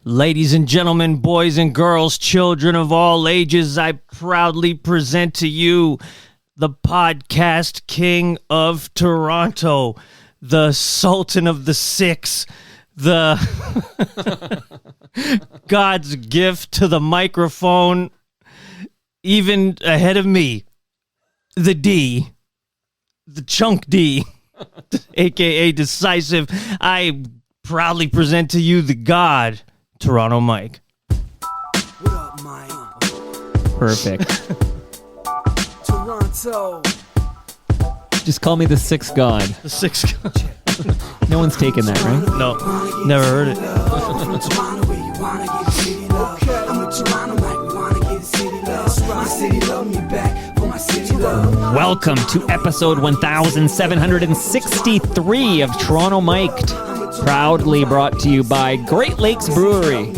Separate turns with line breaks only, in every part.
Ladies and gentlemen, boys and girls, children of all ages, I proudly present to you the podcast king of Toronto, the Sultan of the Six, the God's gift to the microphone, even ahead of me, the D, the Chunk D, aka D-Sisive. I proudly present to you the God, Toronto Mike.
What up, Mike?
Perfect.
Toronto.
Just call me the Sixth God.
The Sixth God.
No one's taken that, right?
No, never heard it.
Welcome to episode 1763 of Toronto Mic'd, proudly brought to you by Great Lakes Brewery,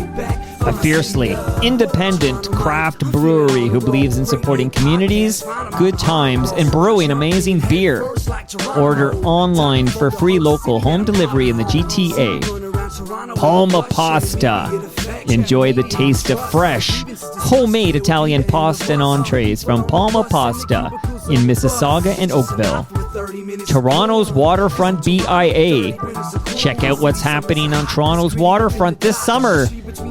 a fiercely independent craft brewery who believes in supporting communities, good times, and brewing amazing beer. Order online for free local home delivery in the GTA. Palma Pasta. Enjoy the taste of fresh, homemade Italian pasta and entrees from Palma Pasta in Mississauga and Oakville. Toronto's Waterfront BIA. Check out what's happening on Toronto's waterfront this summer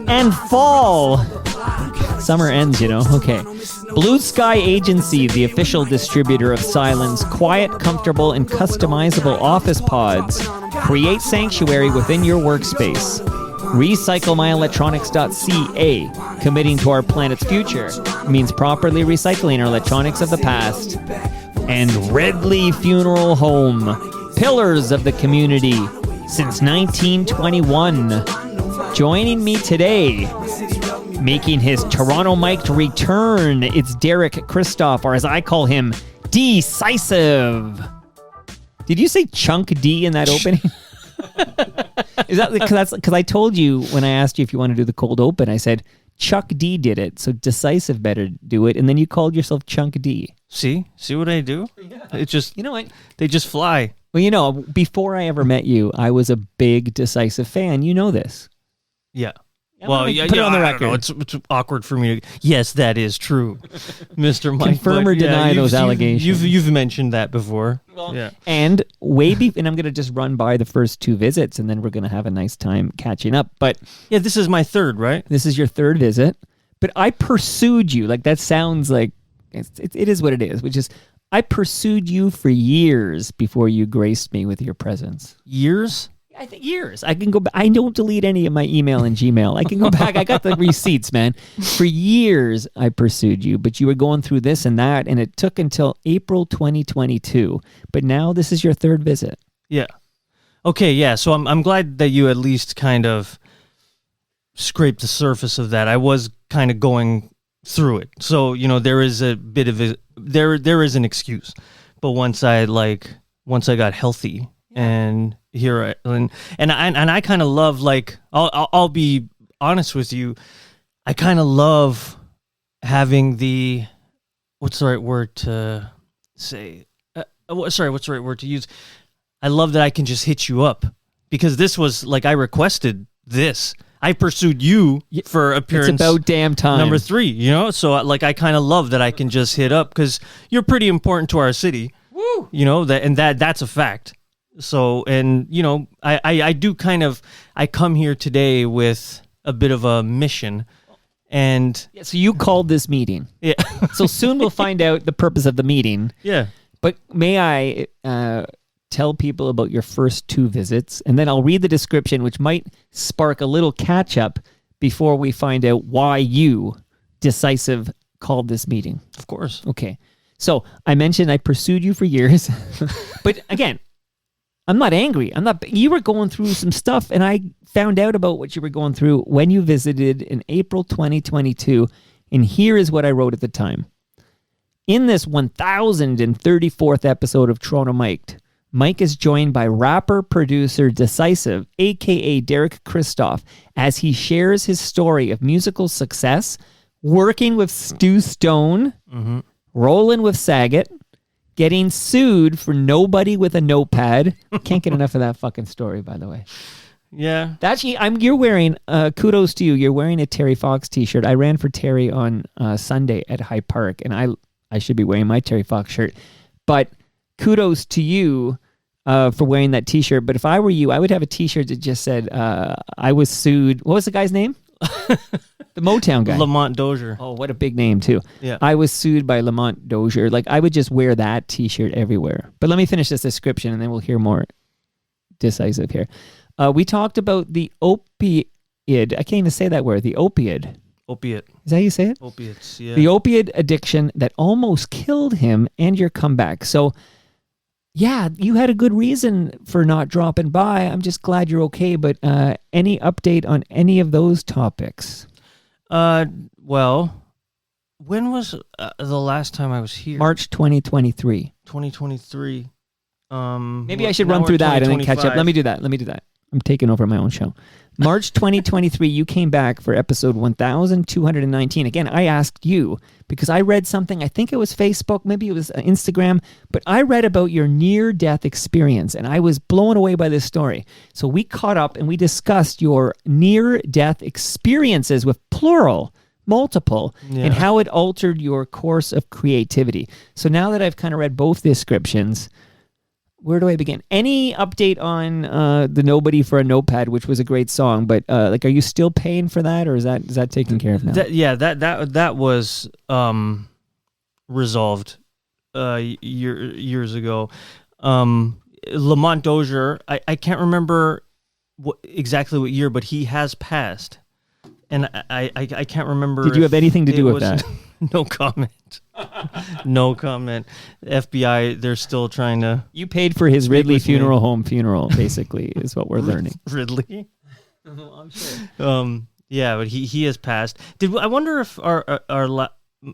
and fall. Summer ends, Okay. Blue Sky Agency, the official distributor of Silence, quiet, comfortable, and customizable office pods. Create sanctuary within your workspace. RecycleMyElectronics.ca, committing to our planet's future, means properly recycling our electronics of the past. And Redley Funeral Home, pillars of the community since 1921. Joining me today, making his Toronto Mic'd return, it's Derek Christoph, or as I call him, D-Sisive. Did you say Chunk D in that opening? Is that because I told you when I asked you if you want to do the cold open, I said Chuck D did it, so D-Sisive better do it, and then you called yourself Chunk D.
See what I do?
Yeah.
It just,
You know what?
they just fly.
Well, before I ever met you, I was a big D-Sisive fan. You know this.
Yeah.
Well, put it on the
I don't know.
record.
It's awkward for me to. Yes, that is true, Mr. Mike.
Confirm or deny those allegations.
You've mentioned that before.
Well,
yeah.
And and I'm going to just run by the first two visits, and then we're going to have a nice time catching up. But
Yeah, this is my third, right?
this is your third visit. But I pursued you. Like, that sounds like it is what it is, which is I pursued you for years before you graced me with your presence.
Years?
I think years. I can go back. I don't delete any of my email and Gmail. I can go back. I got the receipts, man. For years, I pursued you, but you were going through this and that, and it took until April 2022. But now this is your third visit.
Yeah. Okay, yeah. So I'm glad that you at least kind of scraped the surface of that. I was kind of going through it. So, there is a bit of there is an excuse. But once I got healthy and here and I kind of love, like, I'll be honest with you, I kind of love having the what's the right word to say? What's the right word to use? I love that I can just hit you up, because this was like I requested this. I pursued you for appearance.
It's about damn time.
Number 3, So like I kind of love that I can just hit up, because you're pretty important to our city. Woo! That's a fact. So, and I do I come here today with a bit of a mission, and
So you called this meeting.
yeah,
So soon we'll find out the purpose of the meeting.
yeah.
But may I tell people about your first two visits, and then I'll read the description, which might spark a little catch-up before we find out why you, D-Sisive, called this meeting.
Of course.
Okay. So I mentioned I pursued you for years. But again, I'm not angry. You were going through some stuff, and I found out about what you were going through when you visited in April 2022, and here is what I wrote at the time. In this 1034th episode of Toronto Mic'd, Mike is joined by rapper-producer D-Sisive, a.k.a. Derek Christoph, as he shares his story of musical success, working with Stu Stone, rolling with Saget, getting sued for Nobody with a Notepad. Can't get enough of that fucking story, by the way.
Yeah.
Actually, you're wearing, kudos to you. You're wearing a Terry Fox t-shirt. I ran for Terry on Sunday at High Park, and I should be wearing my Terry Fox shirt. But kudos to you for wearing that t-shirt. But if I were you, I would have a t-shirt that just said, I was sued. What was the guy's name? The Motown guy.
Lamont Dozier.
Oh, what a big name, too.
Yeah.
I was sued by Lamont Dozier. Like, I would just wear that t-shirt everywhere. But let me finish this description, and then we'll hear more decisive here. We talked about the opioid. I can't even say that word. The opioid.
Opiate.
Is that how you say it?
Opiates, yeah.
The opioid addiction that almost killed him and your comeback. So, yeah, you had a good reason for not dropping by. I'm just glad you're okay. But any update on any of those topics?
Well, when was the last time I was here?
March 2023.
2023.
Maybe I should run through that and then catch up. Let me do that. I'm taking over my own show. March 2023, you came back for episode 1219. Again, I asked you because I read something, I think it was Facebook, maybe it was Instagram, but I read about your near-death experience, and I was blown away by this story. So we caught up and we discussed your near-death experiences with plural, multiple, and how it altered your course of creativity. So now that I've kind of read both descriptions, where do I begin? Any update on the Nobody for a Notepad, which was a great song, but are you still paying for that, or is that taken care of now?
That was resolved years ago. Lamont Dozier, I can't remember exactly what year, but he has passed, and I can't remember.
Did you have anything to do with that?
No comment. No comment. FBI, they're still trying to...
You paid for his Ridley funeral home funeral, basically, is what we're learning.
Ridley?
I'm sure.
Yeah, but he has passed. I wonder if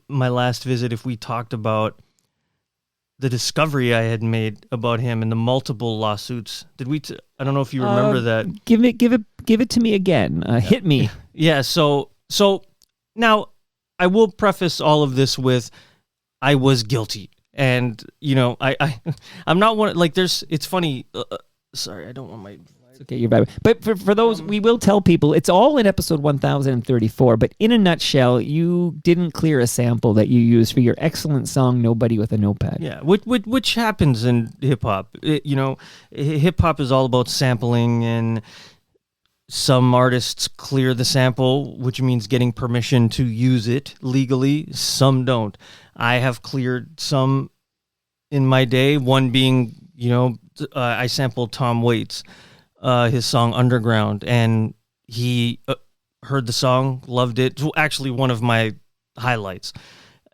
my last visit, if we talked about the discovery I had made about him and the multiple lawsuits. Did we? I don't know if you remember that.
Give it to me again. Hit me.
Yeah. So now I will preface all of this with I was guilty, and I'm not one like. It's funny. Sorry, I don't want my.
It's okay, you're bad. But for those, we will tell people it's all in episode 1034. But in a nutshell, you didn't clear a sample that you used for your excellent song "Nobody with a Notepad."
Yeah, which happens in hip hop. Hip hop is all about sampling, and some artists clear the sample, which means getting permission to use it legally. Some don't. I have cleared some in my day. One being, I sampled Tom Waits. His song Underground, and he heard the song, loved it. Actually, one of my highlights.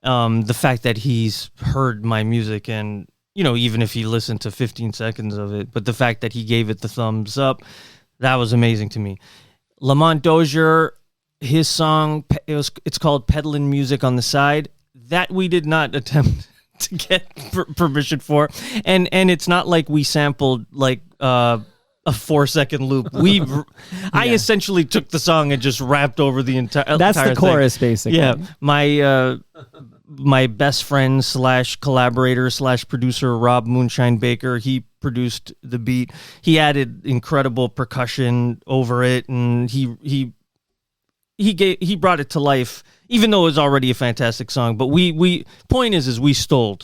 The fact that he's heard my music, and even if he listened to 15 seconds of it, but the fact that he gave it the thumbs up, that was amazing to me. Lamont Dozier, his song, it's called Peddlin' Music on the Side. That we did not attempt to get permission for, and it's not like we sampled like a 4-second loop. I essentially took the song and just rapped over the entire.
That's the chorus,
thing.
basically.
Yeah, my best friend / collaborator / producer Rob Moonshine Baker. He produced the beat. He added incredible percussion over it, and he brought it to life. Even though it was already a fantastic song, but point is we stole.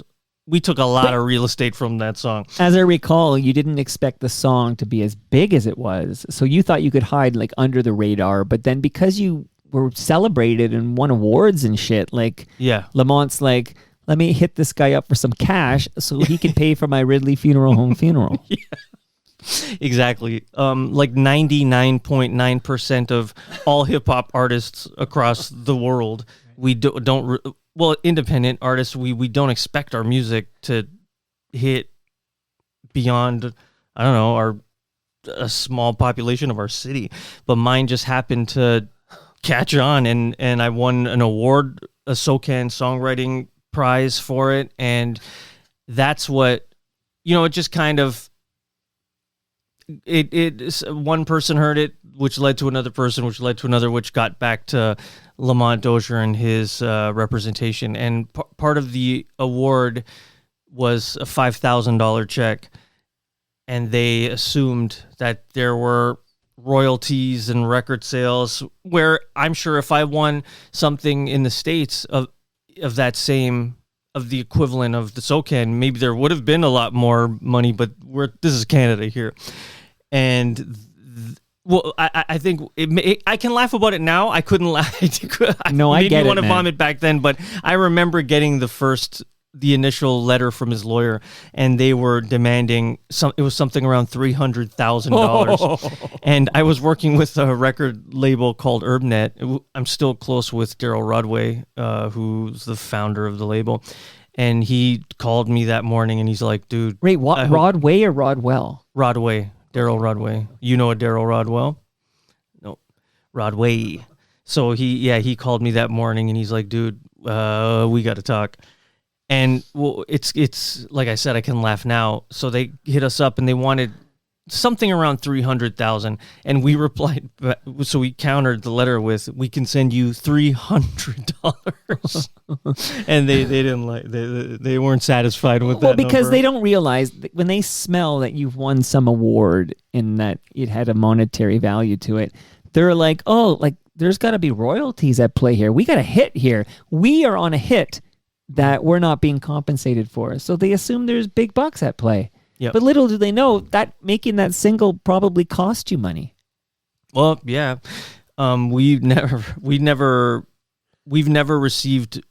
We took a lot of real estate from that song. As
I recall, you didn't expect the song to be as big as it was. So you thought you could hide like under the radar. But then because you were celebrated and won awards and shit, Lamont's like, let me hit this guy up for some cash so he can pay for my Ridley funeral home funeral.
Yeah. Exactly. Like 99.9% of all hip hop artists across the world, we don't independent artists, we don't expect our music to hit beyond, I don't know, a small population of our city. But mine just happened to catch on, and I won an award, a SoCan songwriting prize for it, and that's what, it just kind of, it one person heard it, which led to another person, which led to another, which got back to Lamont Dozier and his representation. And part of the award was a $5,000 check, and they assumed that there were royalties and record sales, where I'm sure if I won something in the States of that same, of the equivalent of the SOCAN, maybe there would have been a lot more money, but this is Canada here. And well, I think I can laugh about it now. I couldn't laugh.
No, I get it,
maybe want to
man.
vomit back then, but I remember getting the initial letter from his lawyer, and they were demanding it was something around $300,000. And I was working with a record label called UrbNet. I'm still close with Daryl Rodway, who's the founder of the label. And he called me that morning, and he's like, dude.
Wait, what? Rodway or Rodwell?
Rodway. Daryl Rodway. You know a Daryl Rodwell? No. Rodway. So he called me that morning, and he's like, dude, we got to talk. And well, it's like I said, I can laugh now. So they hit us up, and they wanted something around 300,000, and we replied. So we countered the letter with, "We can send you $300," and they didn't like they weren't satisfied with that.
Well, because
number.
they don't realize that when they smell that you've won some award and that it had a monetary value to it, they're like, "Oh, like there's got to be royalties at play here. We got a hit here. We are on a hit that we're not being compensated for." So they assume there's big bucks at play.
Yep.
But little do they know that making that single probably cost you money.
Well, yeah, we've never received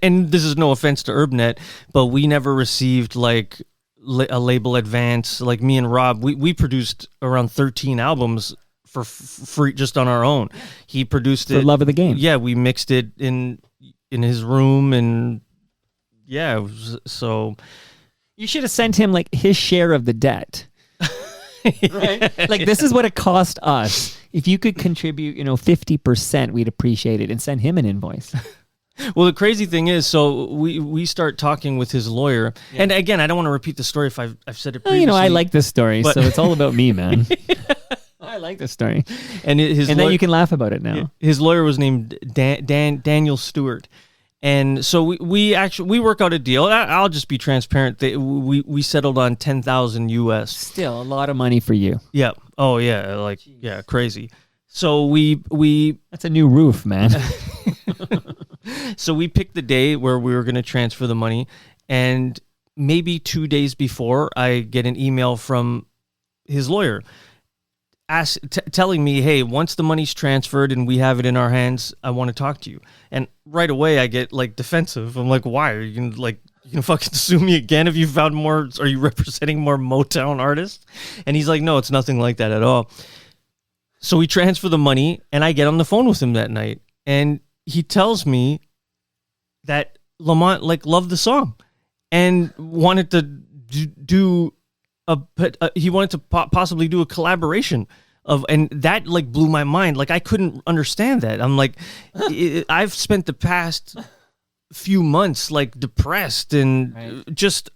and this is no offense to UrbNet, but we never received like a label advance. Like me and Rob, we produced around 13 albums for free just on our own. He produced it
For love of the game.
Yeah, we mixed it in his room, and yeah, so.
You should have sent him like his share of the debt. Right? Like, this is what it cost us. If you could contribute, 50%, we'd appreciate it, and send him an invoice.
Well, the crazy thing is, so we start talking with his lawyer, and again, I don't want to repeat the story if I've said it previously.
I like this story,
but-
so it's all about me, man. I like this story.
And
then you can laugh about it now.
His lawyer was named Daniel Stewart. And so we work out a deal. I'll just be transparent. We settled on 10,000 US.
Still a lot of money for you.
Yeah. Oh yeah. Crazy. So we
That's a new roof, man.
so we picked the day where we were going to transfer the money, and maybe 2 days before, I get an email from his lawyer telling me, hey, once the money's transferred and we have it in our hands, I want to talk to you. And right away I get like defensive. I'm like, why? Are you gonna fucking sue me again if you found more? Are you representing more Motown artists? And he's like, no, it's nothing like that at all. So we transfer the money, and I get on the phone with him that night, and he tells me that Lamont loved the song and wanted to do he wanted to possibly do a collaboration and that blew my mind. I couldn't understand that. I'm like, I've spent the past few months depressed and just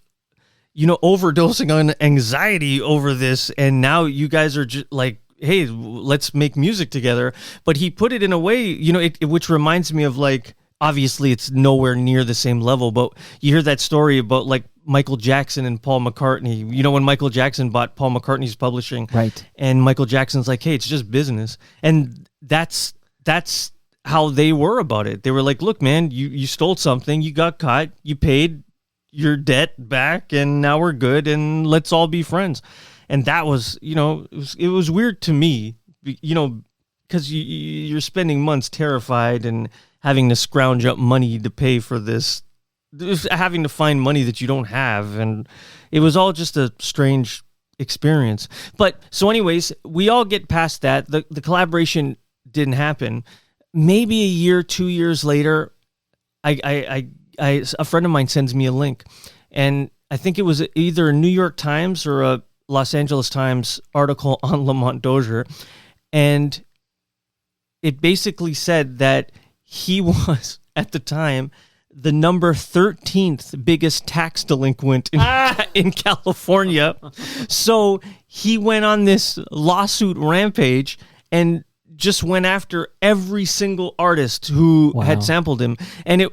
overdosing on anxiety over this, and now you guys are just like, hey, let's make music together. But he put it in a way, which reminds me of obviously it's nowhere near the same level, but you hear that story about Michael Jackson and Paul McCartney. When Michael Jackson bought Paul McCartney's publishing,
right? And
Michael Jackson's like, hey, it's just business. And that's how they were about it. They were like, look, man, you stole something, you got caught, you paid your debt back, and now we're good, and let's all be friends. And that was, it was weird to me, because you're spending months terrified and having to scrounge up money to pay for this, having to find money that you don't have. And it was all just a strange experience. But so anyways, we all get past that. The collaboration didn't happen. Maybe a year, 2 years later, a friend of mine sends me a link, and I think it was either a New York Times or a Los Angeles Times article on Lamont Dozier, and it basically said that he was, at the time, the number 13th biggest tax delinquent in California. So he went on this lawsuit rampage and just went after every single artist who had sampled him. And it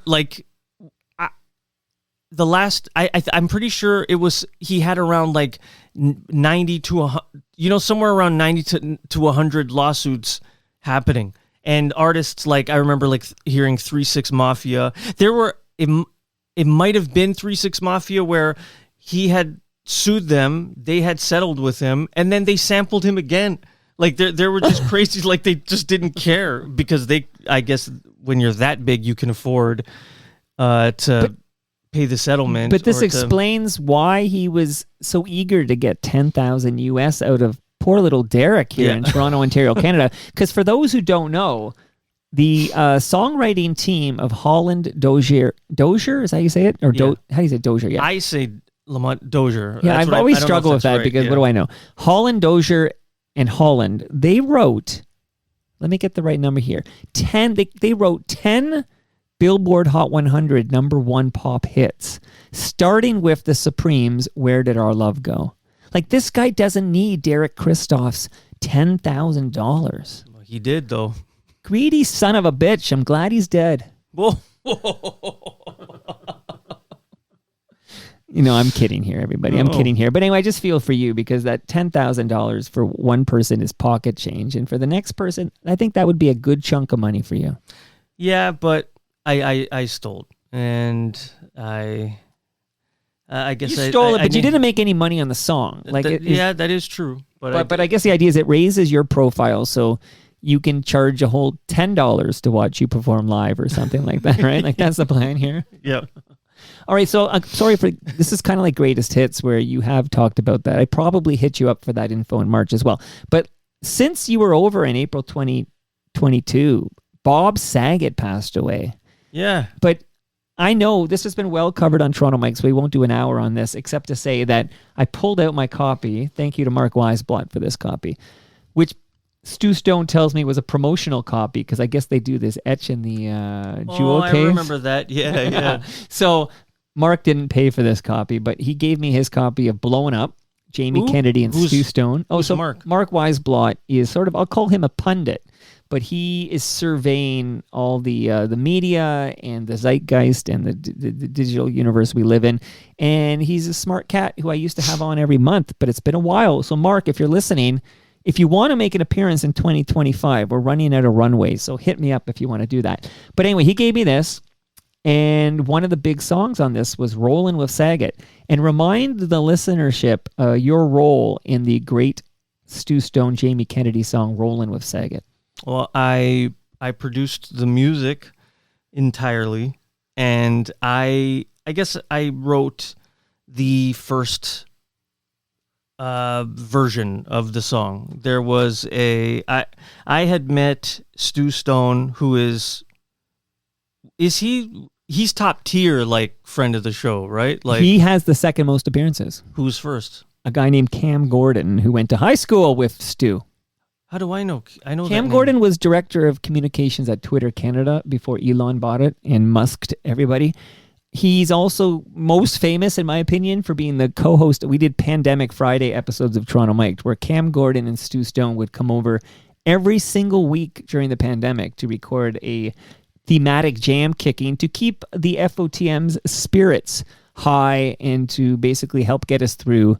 the last, I'm pretty sure it was, he had around like 90 to 100, somewhere around 90 to 100 lawsuits happening. And artists like, I remember like hearing 3-6 Mafia. It might have been 3-6 Mafia where he had sued them, they had settled with him, and then they sampled him again. Like there were just crazy, like they just didn't care because I guess when you're that big, you can afford to pay the settlement.
But this explains why he was so eager to get 10,000 US out of poor little Derek here in Toronto, Ontario, Canada. Because for those who don't know, the songwriting team of Holland Dozier, is that how you say it? Or how do you say Dozier? Yeah,
I say Lamont Dozier.
Yeah,
That's
I've always struggled with that
right.
because what do I know? Holland Dozier and Holland, they wrote, let me get the right number here, 10, they wrote 10 Billboard Hot 100 #1 pop hits, starting with the Supremes' Where Did Our Love Go? Like, this guy doesn't need Derek Christoph's $10,000.
He did, though.
Greedy son of a bitch. I'm glad he's dead.
Whoa.
I'm kidding here, everybody. I'm kidding here. But anyway, I just feel for you because that $10,000 for one person is pocket change. And for the next person, I think that would be a good chunk of money for you.
Yeah, but I stole. And I guess
you stole it, but you didn't make any money on the song. Like,
that is true.
But I guess the idea is it raises your profile so you can charge a whole $10 to watch you perform live or something like that, right? Like, that's the plan here.
Yeah.
All right, so sorry for this is kind of like greatest hits where you have talked about that. I probably hit you up for that info in March as well. But since you were over in April 2022, Bob Saget passed away.
Yeah.
But I know this has been well covered on Toronto Mike, so we won't do an hour on this, except to say that I pulled out my copy. Thank you to Mark Weisblot for this copy, which Stu Stone tells me was a promotional copy because I guess they do this etch in the jewel case.
I remember that. Yeah.
So Mark didn't pay for this copy, but he gave me his copy of Blowing Up, Jamie Kennedy and Stu Stone.
Mark?
Mark Weisblot is sort of, I'll call him a pundit, but he is surveying all the media and the zeitgeist and the digital universe we live in. And he's a smart cat who I used to have on every month, but it's been a while. So Mark, if you're listening, if you want to make an appearance in 2025, we're running out of runway, so hit me up if you want to do that. But anyway, he gave me this, and one of the big songs on this was Rollin' with Saget. And remind the listenership your role in the great Stu Stone, Jamie Kennedy song, Rollin' with Saget.
Well, I produced the music entirely, and I guess I wrote the first version of the song. There was I had met Stu Stone, who is he's top tier, like, friend of the show, right? Like,
he has the second most appearances.
Who's first?
A guy named Cam Gordon, who went to high school with Stu.
How do I know? I know
Cam Gordon was director of communications at Twitter Canada before Elon bought it and musked everybody. He's also most famous, in my opinion, for being the co-host. We did Pandemic Friday episodes of Toronto Mike, where Cam Gordon and Stu Stone would come over every single week during the pandemic to record a thematic jam kicking to keep the FOTM's spirits high and to basically help get us through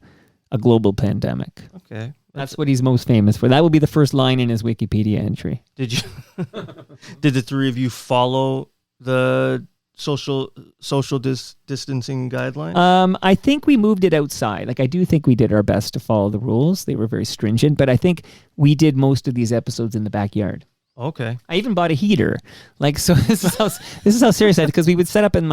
a global pandemic.
Okay.
That's what he's most famous for. That will be the first line in his Wikipedia entry.
Did the three of you follow the social distancing guidelines?
I think we moved it outside. Like, I do think we did our best to follow the rules. They were very stringent, but I think we did most of these episodes in the backyard.
Okay.
I even bought a heater. Like, so this is how serious I, because we would set up in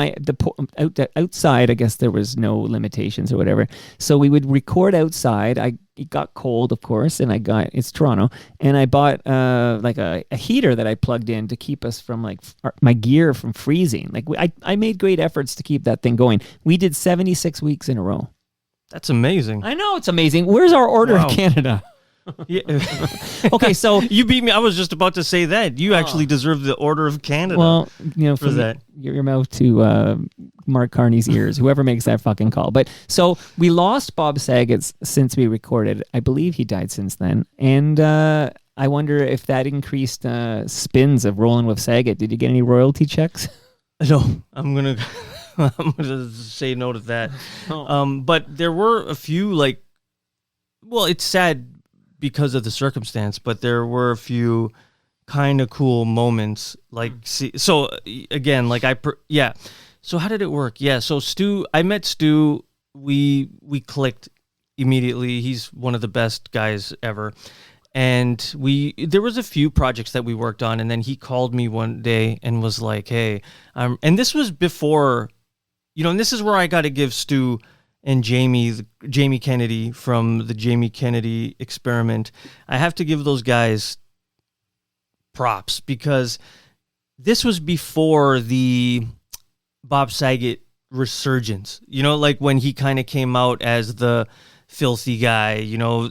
outside. I guess there was no limitations or whatever. So we would record outside. It got cold, of course, and it's Toronto, and I bought like a heater that I plugged in to keep us from, like, my gear from freezing. Like, I made great efforts to keep that thing going. We did 76 weeks in a row.
That's amazing.
I know, it's amazing. Where's our Order of Canada?
Yeah.
Okay, so
you beat me. I was just about to say that you actually deserve the Order of Canada.
Well,
for that,
your mouth to Mark Carney's ears, whoever makes that fucking call. But so we lost Bob Saget since we recorded. I believe he died since then, and I wonder if that increased spins of Rolling with Saget. Did you get any royalty checks?
No, I'm I'm gonna say no to that.
Oh.
But there were a few well, it's sad because of the circumstance, but there were a few kind of cool moments. So again, yeah. So how did it work? Yeah. So Stu, I met Stu. We clicked immediately. He's one of the best guys ever. And there was a few projects that we worked on, and then he called me one day and was like, "Hey," and this was before, and this is where I got to give Stu and Jamie Kennedy from the Jamie Kennedy Experiment. I have to give those guys props because this was before the Bob Saget resurgence. When he kind of came out as the filthy guy,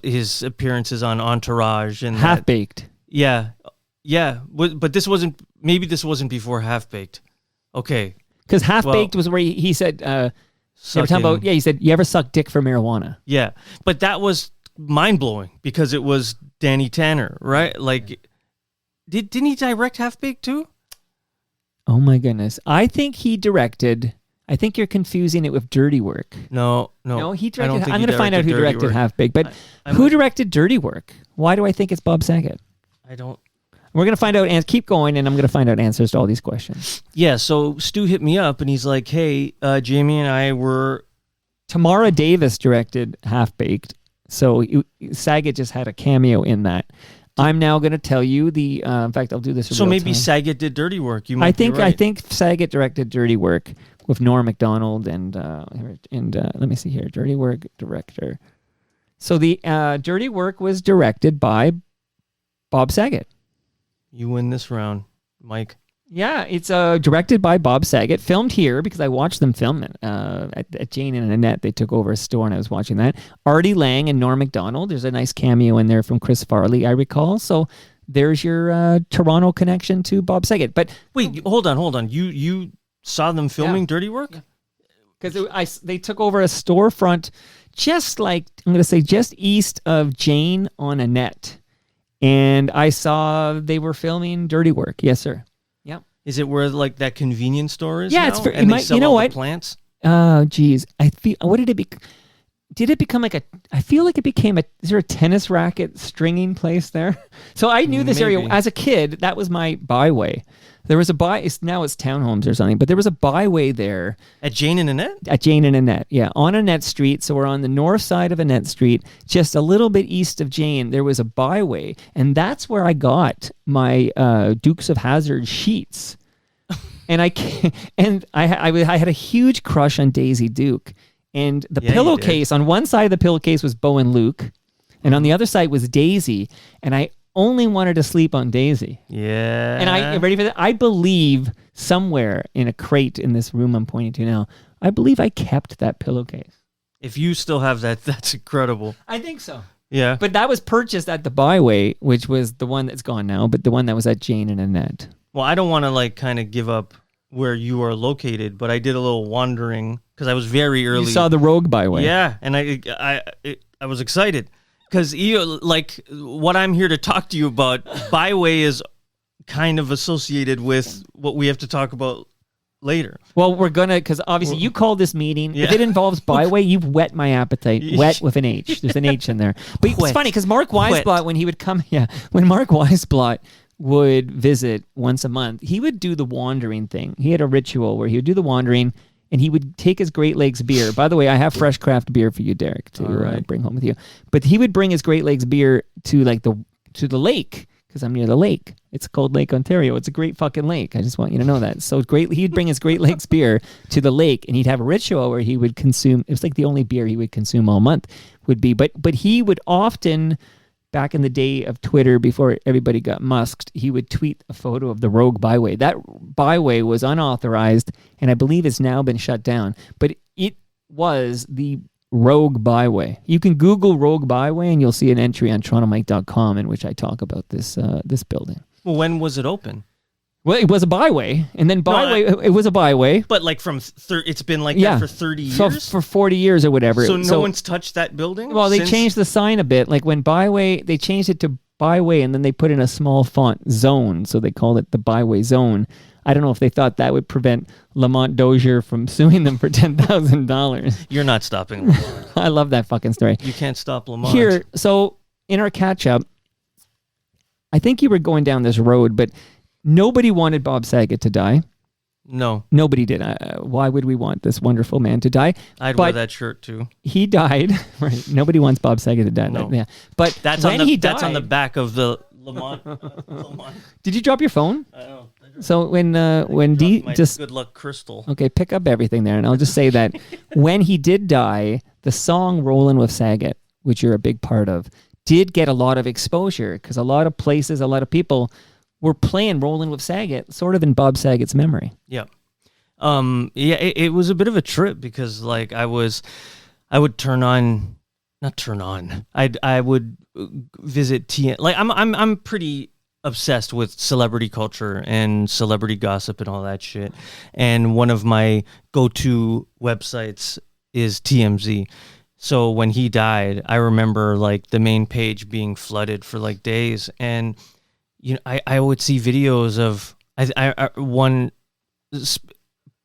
his appearances on Entourage and
Half-Baked.
Yeah. But this wasn't before Half-Baked. Okay.
Because Half-Baked was where he said, he said, you ever suck dick for marijuana?
Yeah. But that was mind-blowing because it was Danny Tanner, right? Didn't he direct Half-Baked too?
Oh my goodness. I think he directed... I think you're confusing it with Dirty Work.
No,
he directed. I'm going to find out who directed Half-Baked, but who directed Dirty Work? Why do I think it's Bob Saget?
I don't.
We're going to find out, and keep going, and I'm going to find out answers to all these questions.
Yeah, so Stu hit me up, and he's like, "Hey, Jamie and I were."
Tamara Davis directed Half-Baked, so Saget just had a cameo in that. I'm now going to tell you in fact, I'll do this.
So maybe Saget did Dirty Work.
I think Saget directed Dirty Work with Norm Macdonald and let me see here, Dirty Work director. So the Dirty Work was directed by Bob Saget.
You win this round, Mike.
Yeah, it's directed by Bob Saget, filmed here because I watched them film it at Jane and Annette. They took over a store and I was watching that. Artie Lang and Norm Macdonald. There's a nice cameo in there from Chris Farley, I recall. So there's your Toronto connection to Bob Saget. But
wait, hold on. You saw them filming Dirty Work?
Because they took over a storefront just east of Jane on Annette. And I saw they were filming Dirty Work. Yes, sir. Yep.
Is it where that convenience store is?
Yeah,
now? And they sell all the plants?
Oh, geez. I feel. What did it be? Did it become I feel like it became is there a tennis racket stringing place there? So I knew this area as a kid. That was my byway. There was now it's townhomes or something, but there was a byway there.
At Jane and Annette?
At Jane and Annette, yeah. On Annette Street, so we're on the north side of Annette Street, just a little bit east of Jane, there was a byway, and that's where I got my Dukes of Hazzard sheets. And I had a huge crush on Daisy Duke. And the pillowcase, on one side of the pillowcase was Bo and Luke, and on the other side was Daisy, and I only wanted to sleep on Daisy.
Yeah.
And ready for that? I believe somewhere in a crate in this room I'm pointing to now, I believe I kept that pillowcase.
If you still have that, that's incredible.
I think so.
Yeah.
But that was purchased at the Byway, which was the one that's gone now, but the one that was at Jane and Annette.
Well, I don't want to kind of give up where you are located, but I did a little wandering because I was very early.
You saw the Rogue Byway.
Yeah, and I was excited. Because what I'm here to talk to you about, Byway is kind of associated with what we have to talk about later.
Well, we're going to, because obviously you called this meeting. Yeah. If it involves Byway, you've whet my appetite. Wet with an H. There's an H in there. But it's funny because Mark Weisblot, when he would come, when Mark Weisblot would visit once a month, he would do the wandering thing. He had a ritual where he would do the wandering, and he would take his Great Lakes beer. By the way, I have fresh craft beer for you, Derek, to bring home with you. But he would bring his Great Lakes beer to the lake, because I'm near the lake. It's called Lake Ontario. It's a great fucking lake. I just want you to know that. So he'd bring his Great Lakes beer to the lake, and he'd have a ritual where he would consume. It was like the only beer he would consume all month would be. But he would often, back in the day of Twitter, before everybody got musked, he would tweet a photo of the Rogue Byway. That byway was unauthorized, and I believe it's now been shut down. But it was the Rogue Byway. You can Google Rogue Byway, and you'll see an entry on TorontoMike.com in which I talk about this building.
Well, when was it open?
Well, it was a byway, and then it was a byway.
But it's been that for 30 years?
For 40 years or whatever.
So no one's touched that building?
Well, they changed the sign a bit. Like when byway, they changed it to byway, and then they put in a small font zone, so they called it the byway zone. I don't know if they thought that would prevent Lamont Dozier from suing them for $10,000.
You're not stopping Lamont.
I love that fucking story.
You can't stop Lamont.
Here, so in our catch up, I think you were going down this road, but nobody wanted Bob Saget to die.
No.
Nobody did. Why would we want this wonderful man to die?
I'd wear that shirt too.
He died. Right. Nobody wants Bob Saget to die.
No.
Yeah. But
that's
when
that's on the back of the Lamont.
Did you drop your phone?
I don't know.
So when D just
good luck crystal.
Okay, pick up everything there, and I'll just say that when he did die, the song "Rollin' with Saget," which you're a big part of, did get a lot of exposure because a lot of places, a lot of people were playing "Rollin' with Saget" sort of in Bob Saget's memory.
Yeah. It was a bit of a trip because like I would I would visit like I'm pretty obsessed with celebrity culture and celebrity gossip and all that shit. And one of my go-to websites is TMZ. So when he died, I remember like the main page being flooded for like days, and you know I would see videos of I one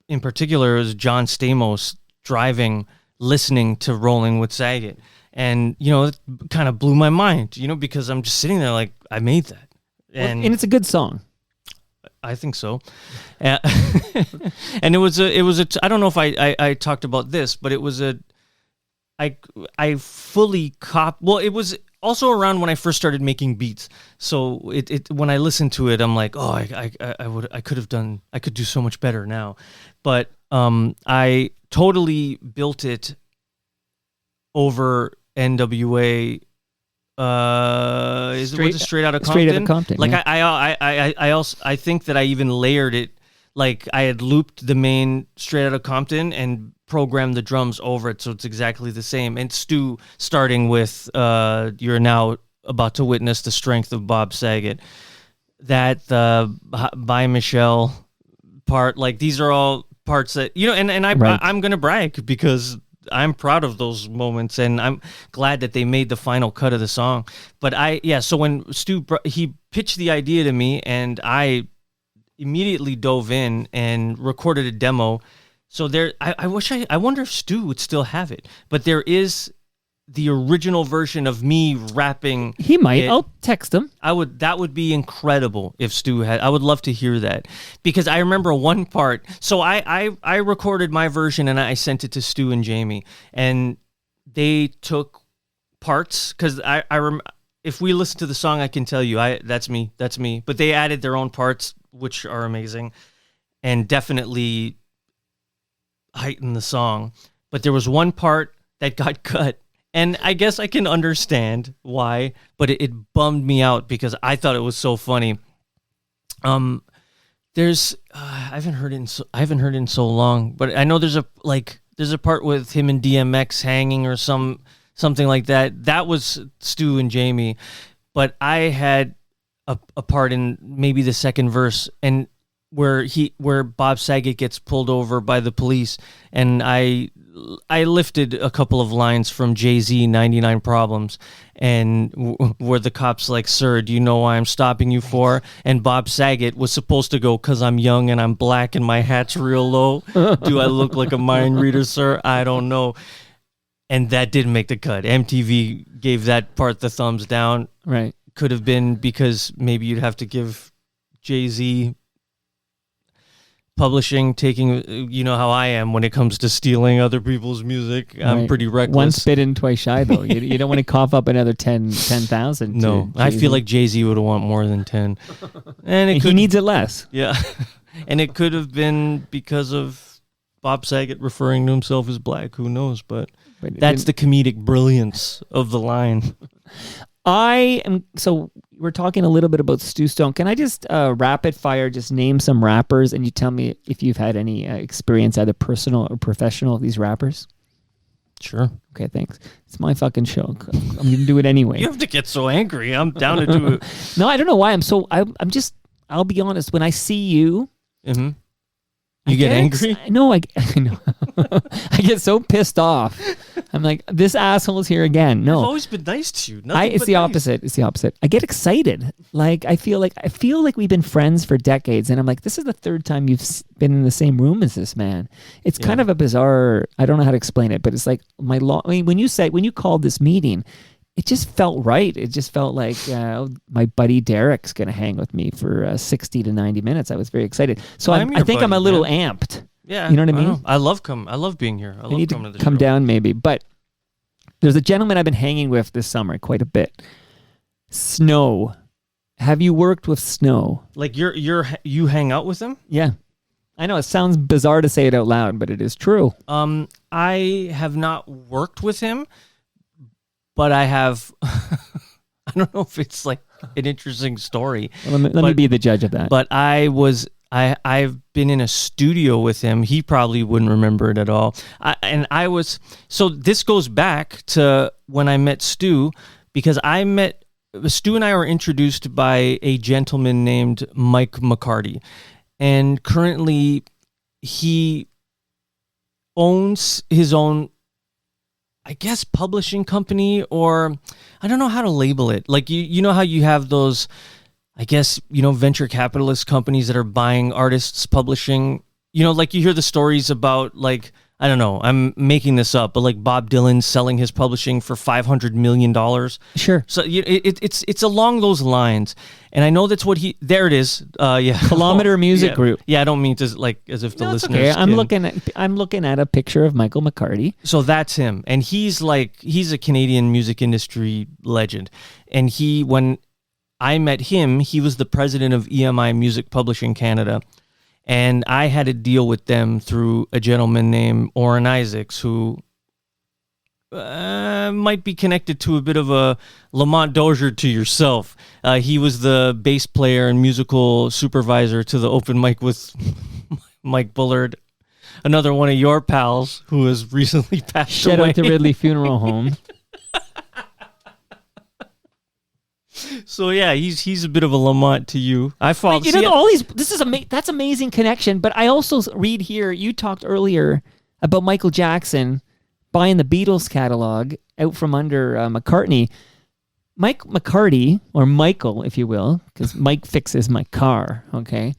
in particular was John Stamos driving, listening to Rolling with Saget. And, you know, it kind of blew my mind, you know, because I'm just sitting there like, I made that. And
it's a good song.
I think so. And it was I don't know if I talked about this, but it was I fully well, it was also around when I first started making beats. So it when I listened to it, I'm like, oh, I could do so much better now. But I totally built it over NWA. Was it Straight Outta Compton?
Straight Outta Compton.
Like
yeah.
I think that I even layered it. Like I had looped the main Straight Outta Compton and programmed the drums over it, so it's exactly the same. And Stu, starting with "You're now about to witness the strength of Bob Saget." That "By Michelle" part, like these are all parts that you know. And I'm gonna brag because I'm proud of those moments, and I'm glad that they made the final cut of the song. But so when Stu he pitched the idea to me, and I immediately dove in and recorded a demo. So I wonder if Stu would still have it, but there is the original version of me rapping.
He might. I'll text him.
That would be incredible if Stu had. I would love to hear that because I remember one part. So I recorded my version and I sent it to Stu and Jamie, and they took parts because if we listen to the song, I can tell you that's me. But they added their own parts, which are amazing, and definitely heighten the song. But there was one part that got cut, and I guess I can understand why, but it bummed me out because I thought it was so funny. There's I haven't heard it in so long, but I know there's a part with him and DMX hanging or something like that. That was Stu and Jamie, but I had a part in maybe the second verse, and where Bob Saget gets pulled over by the police, and I lifted a couple of lines from Jay-Z 99 Problems, and where the cop's like, "Sir, do you know why I'm stopping you for?" And Bob Saget was supposed to go, "'Cause I'm young and I'm black and my hat's real low. Do I look like a mind reader, sir? I don't know." And that didn't make the cut. MTV gave that part the thumbs down.
Right.
Could have been because maybe you'd have to give Jay-Z publishing, taking, you know how I am when it comes to stealing other people's music. I'm
Right.
pretty reckless.
Once bitten, twice shy, though. You don't want to cough up another 10,000.
No, I feel like Jay-Z would have want more than 10. And
he needs it less.
Yeah. And it could have been because of Bob Saget referring to himself as black. Who knows? But that's the comedic brilliance of the line.
So we're talking a little bit about Stu Stone. Can I just rapid fire just name some rappers, and you tell me if you've had any experience, either personal or professional, of these rappers?
Sure.
Okay, thanks. It's my fucking show. I'm going to do it anyway.
You have to get so angry. I'm down to do it.
No, I don't know why I'm just, I'll be honest, when I see you.
Mm-hmm. You get angry?
No, I know. I get so pissed off. I'm like, this asshole's here again.
I've
No,
always been nice to you. Nothing
it's
but
the
nice.
opposite. It's the opposite. I get excited. Like I feel like we've been friends for decades, and I'm like, this is the third time you've been in the same room as this man. It's kind of a bizarre. I don't know how to explain it, but it's like I mean, when you called this meeting, it just felt right. It just felt like my buddy Derek's going to hang with me for 60 to 90 minutes. I was very excited. So I think I'm a little amped.
Yeah,
you know what I mean.
I love being here. I
need
love coming
to
to the
come
show.
down maybe, but there's a gentleman I've been hanging with this summer quite a bit. Snow. Have you worked with Snow?
Like you hang out with him?
Yeah. I know it sounds bizarre to say it out loud, but it is true.
I have not worked with him, but I have. I don't know if it's like an interesting story.
Well, let me be the judge of that.
But I've been in a studio with him. He probably wouldn't remember it at all. So this goes back to when I met Stu, because Stu and I were introduced by a gentleman named Mike McCarty. And currently he owns his own, I guess, publishing company, or I don't know how to label it. Like, you know how you have those, I guess, venture capitalist companies that are buying artists' publishing. Like you hear the stories about, like, I don't know, I'm making this up, but like Bob Dylan selling his publishing for $500 million.
Sure.
So it's along those lines. And I know that's what there it is. Yeah.
Kilometer Music Group.
Yeah, I don't mean to, like, as if the listeners.
Okay. I'm looking at a picture of Michael McCarty.
So that's him. And he's a Canadian music industry legend. And when I met him, he was the president of EMI Music Publishing Canada. And I had a deal with them through a gentleman named Orrin Isaacs, who might be connected to a bit of a Lamont Dozier to yourself. He was the bass player and musical supervisor to the open mic with Mike Bullard, another one of your pals who has recently passed away.
Shout out to Ridley Funeral Home.
So yeah, he's a bit of a Lamont to you. I follow.
All these. That's amazing connection. But I also read here. You talked earlier about Michael Jackson buying the Beatles catalog out from under McCartney. Mike McCarty, or Michael, if you will, because Mike fixes my car. Okay,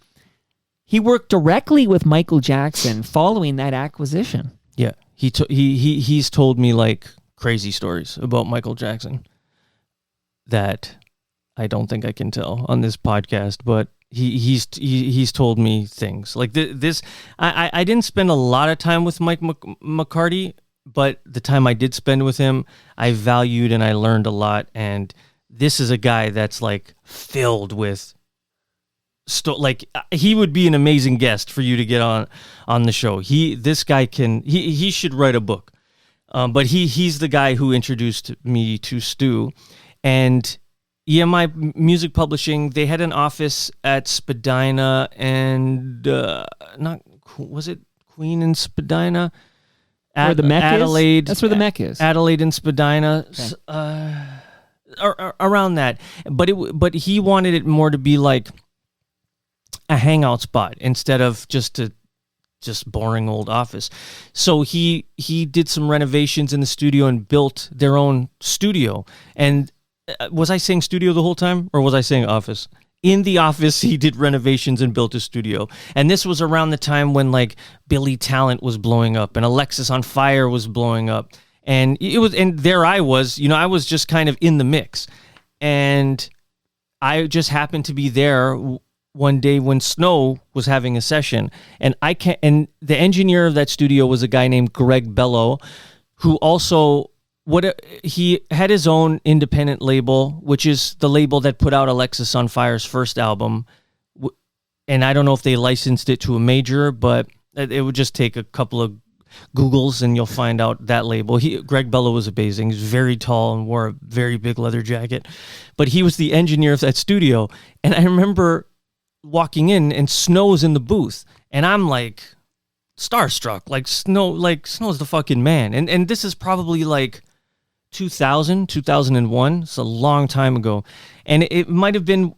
he worked directly with Michael Jackson following that acquisition.
Yeah, he's told me like crazy stories about Michael Jackson that I don't think I can tell on this podcast, but he's told me things like this. I didn't spend a lot of time with Mike McCarty, but the time I did spend with him, I valued and I learned a lot. And this is a guy that's like filled with he would be an amazing guest for you to get on the show. This guy he should write a book. But he's the guy who introduced me to Stu. And EMI Music Publishing, they had an office at Spadina and was it Queen and Spadina?
Where the Mech
Adelaide.
Is? That's where the Mech is.
Adelaide and Spadina, around that. But he wanted it more to be like a hangout spot instead of just boring old office. So he did some renovations in the studio and built their own studio. And was I saying studio the whole time, or was I saying office? In the office, he did renovations and built a studio. And this was around the time when like Billy Talent was blowing up and Alexis on Fire was blowing up. And there I was, I was just kind of in the mix. And I just happened to be there one day when Snow was having a session. And the engineer of that studio was a guy named Greg Bello, who also he had his own independent label, which is the label that put out Alexis on Fire's first album. And I don't know if they licensed it to a major, but it would just take a couple of Googles and you'll find out that label. Greg Bello was amazing. He was very tall and wore a very big leather jacket. But he was the engineer of that studio. And I remember walking in and Snow's in the booth. And I'm like starstruck. Like Snow's the fucking man. And this is probably like 2001. It's a long time ago. And it might have been,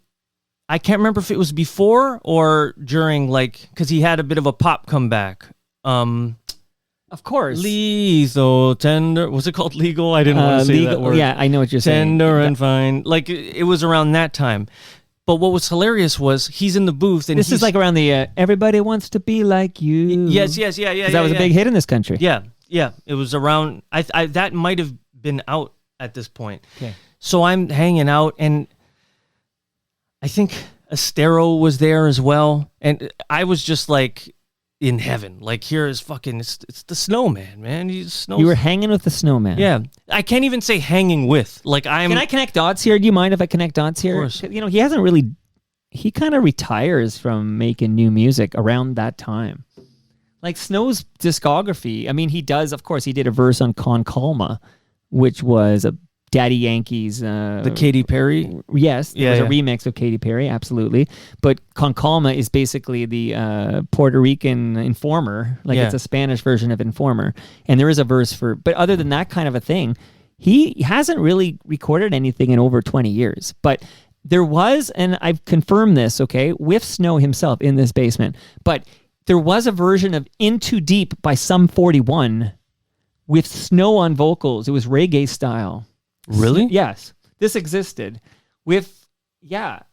I can't remember if it was before or during, like, because he had a bit of a pop comeback.
Of course.
Lethal, tender. Was it called legal? I didn't want to say
legal,
that word.
Yeah, I know what you're saying.
Tender and fine. Like, it was around that time. But what was hilarious was he's in the booth. And
This is like around the Everybody Wants to Be Like You.
Yes. Yeah.
'Cause that was a big hit in this country.
Yeah. It was around. I that might have been out at this point.
Okay.
So I'm hanging out, and I think Estero was there as well, and I was just like in heaven. Like, here is fucking. It's the snowman, man. He's snow.
You were hanging with the snowman.
Yeah. I can't even say hanging with. Like, I'm.
Can I connect dots here? Do you mind if I connect dots here?
Of course.
You know, he hasn't really. He kind of retires from making new music around that time. Like Snow's discography. I mean, he does. Of course, he did a verse on Con Calma, which was a Daddy Yankees.
The Katy Perry.
Yes, there was
Yeah.
a remix of Katy Perry, absolutely. But Con Calma is basically the Puerto Rican Informer. Like, it's a Spanish version of Informer. And there is a verse for, but other than that kind of a thing, he hasn't really recorded anything in over 20 years. But there was, and I've confirmed this, okay, with Snow himself in this basement, but there was a version of In Too Deep by Sum 41 with Snow on vocals. It was reggae style.
Really?
Yes, this existed with who's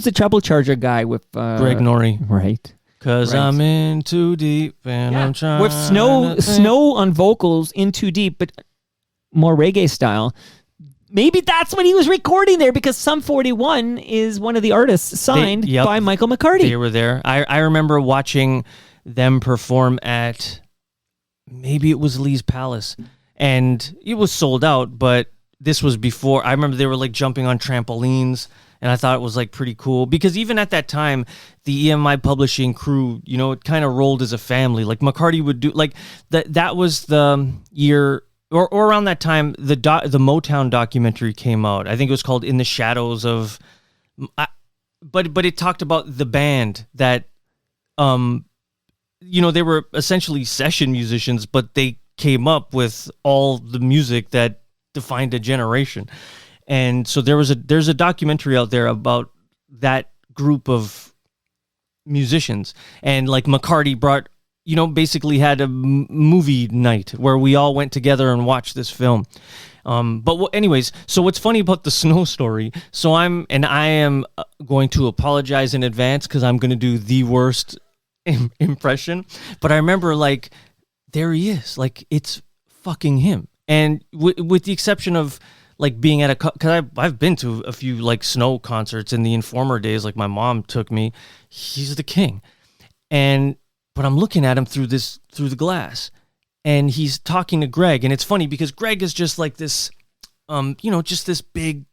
the Trouble Charger guy with
Greg Norrie.
Right.
Cause
Right.
I'm in too deep and I'm trying
with Snow on vocals, In Too Deep, but more reggae style. Maybe that's what he was recording there, because Sum 41 is one of the artists signed by Michael McCarty.
They were there. I remember watching them perform at, maybe it was Lee's Palace, and it was sold out, but this was before. I remember they were like jumping on trampolines, and I thought it was like pretty cool, because even at that time, the EMI publishing crew, you know, it kind of rolled as a family. Like, McCarty would do, like, that was the year, or around that time, the Motown documentary came out. I think it was called In the Shadows of, but it talked about the band that, you know, they were essentially session musicians, but they came up with all the music that defined a generation. And so there's a documentary out there about that group of musicians, and like McCarty brought, you know, basically had a movie night where we all went together and watched this film. Anyways, so what's funny about the Snow story, I am going to apologize in advance, because I'm going to do the worst impression, but I remember, like, there he is, like, it's fucking him. And with the exception of, like, being at because I've been to a few, like, Snow concerts in the Informer days, like, my mom took me, he's the king. But I'm looking at him through the glass, and he's talking to Greg, and it's funny because Greg is just like this, you know, just this big,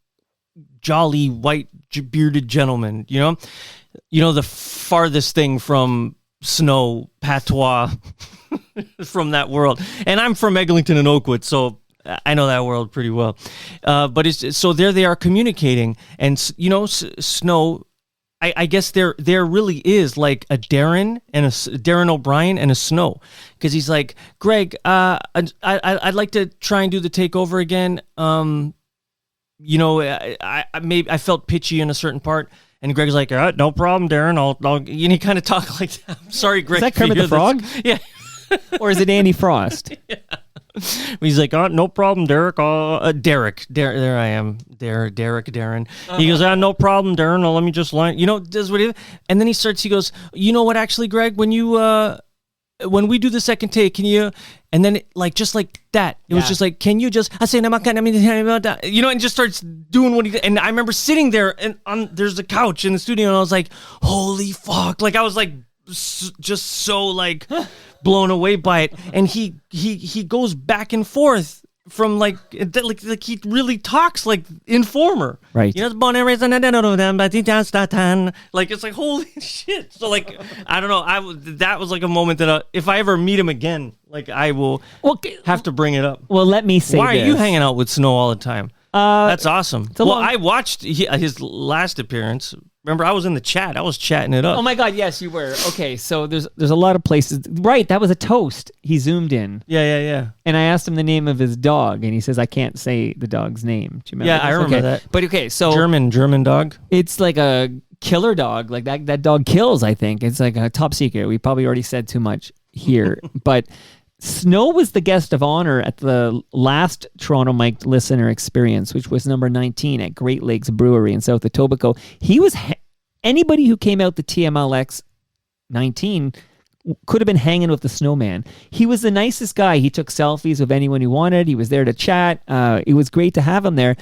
jolly, white, bearded gentleman, you know, the farthest thing from Snow patois from that world. And I'm from Eglinton and Oakwood, so I know that world pretty well. But so there they are communicating, and, you know, Snow, I guess there really is like a Darren and a Darren O'Brien and a Snow, because he's like, Greg, I'd like to try and do the takeover again. You know, I felt pitchy in a certain part, and Greg's like, no problem, Darren. I'll and he kind of talk like that. I'm sorry, Greg.
Is that Kermit the Frog?
Yeah.
Or is it Andy Frost?
Yeah. He's like, no problem, Derek. There I am, Derek, Darren. He goes, no problem, Darren. Let me just line. You know, does what he, and then he goes, you know what, actually, Greg, when we do the second take, can you, and then just like that, it was just like, can you just, I say, you know, and just starts doing what he did. And I remember sitting there, and there's a couch in the studio, and I was like, holy fuck. Like, I was like, just so like blown away by it. And he goes back and forth from like he really talks like Informer,
right?
You know, like, it's like, holy shit. So like, I don't know, that was like a moment that if I ever meet him again, like, I will have to bring it up.
Well, let me say,
why are you hanging out with Snow all the time? That's awesome. I watched his last appearance. Remember, I was in the chat. I was chatting it up.
Oh my God, yes, you were. Okay, so there's a lot of places. Right, that was a toast. He zoomed in.
Yeah.
And I asked him the name of his dog, and he says, I can't say the dog's name. Do you remember?
Yeah, I remember that.
But okay, so
German dog.
It's like a killer dog. Like that dog kills, I think. It's like a top secret. We probably already said too much. here. But Snow was the guest of honor at the last Toronto Mike listener experience, which was number 19 at Great Lakes Brewery in South Etobicoke. He was anybody who came out the TMLX 19 could have been hanging with the Snowman. He was the nicest guy. He took selfies with anyone he wanted. He was there to chat. It was great to have him there.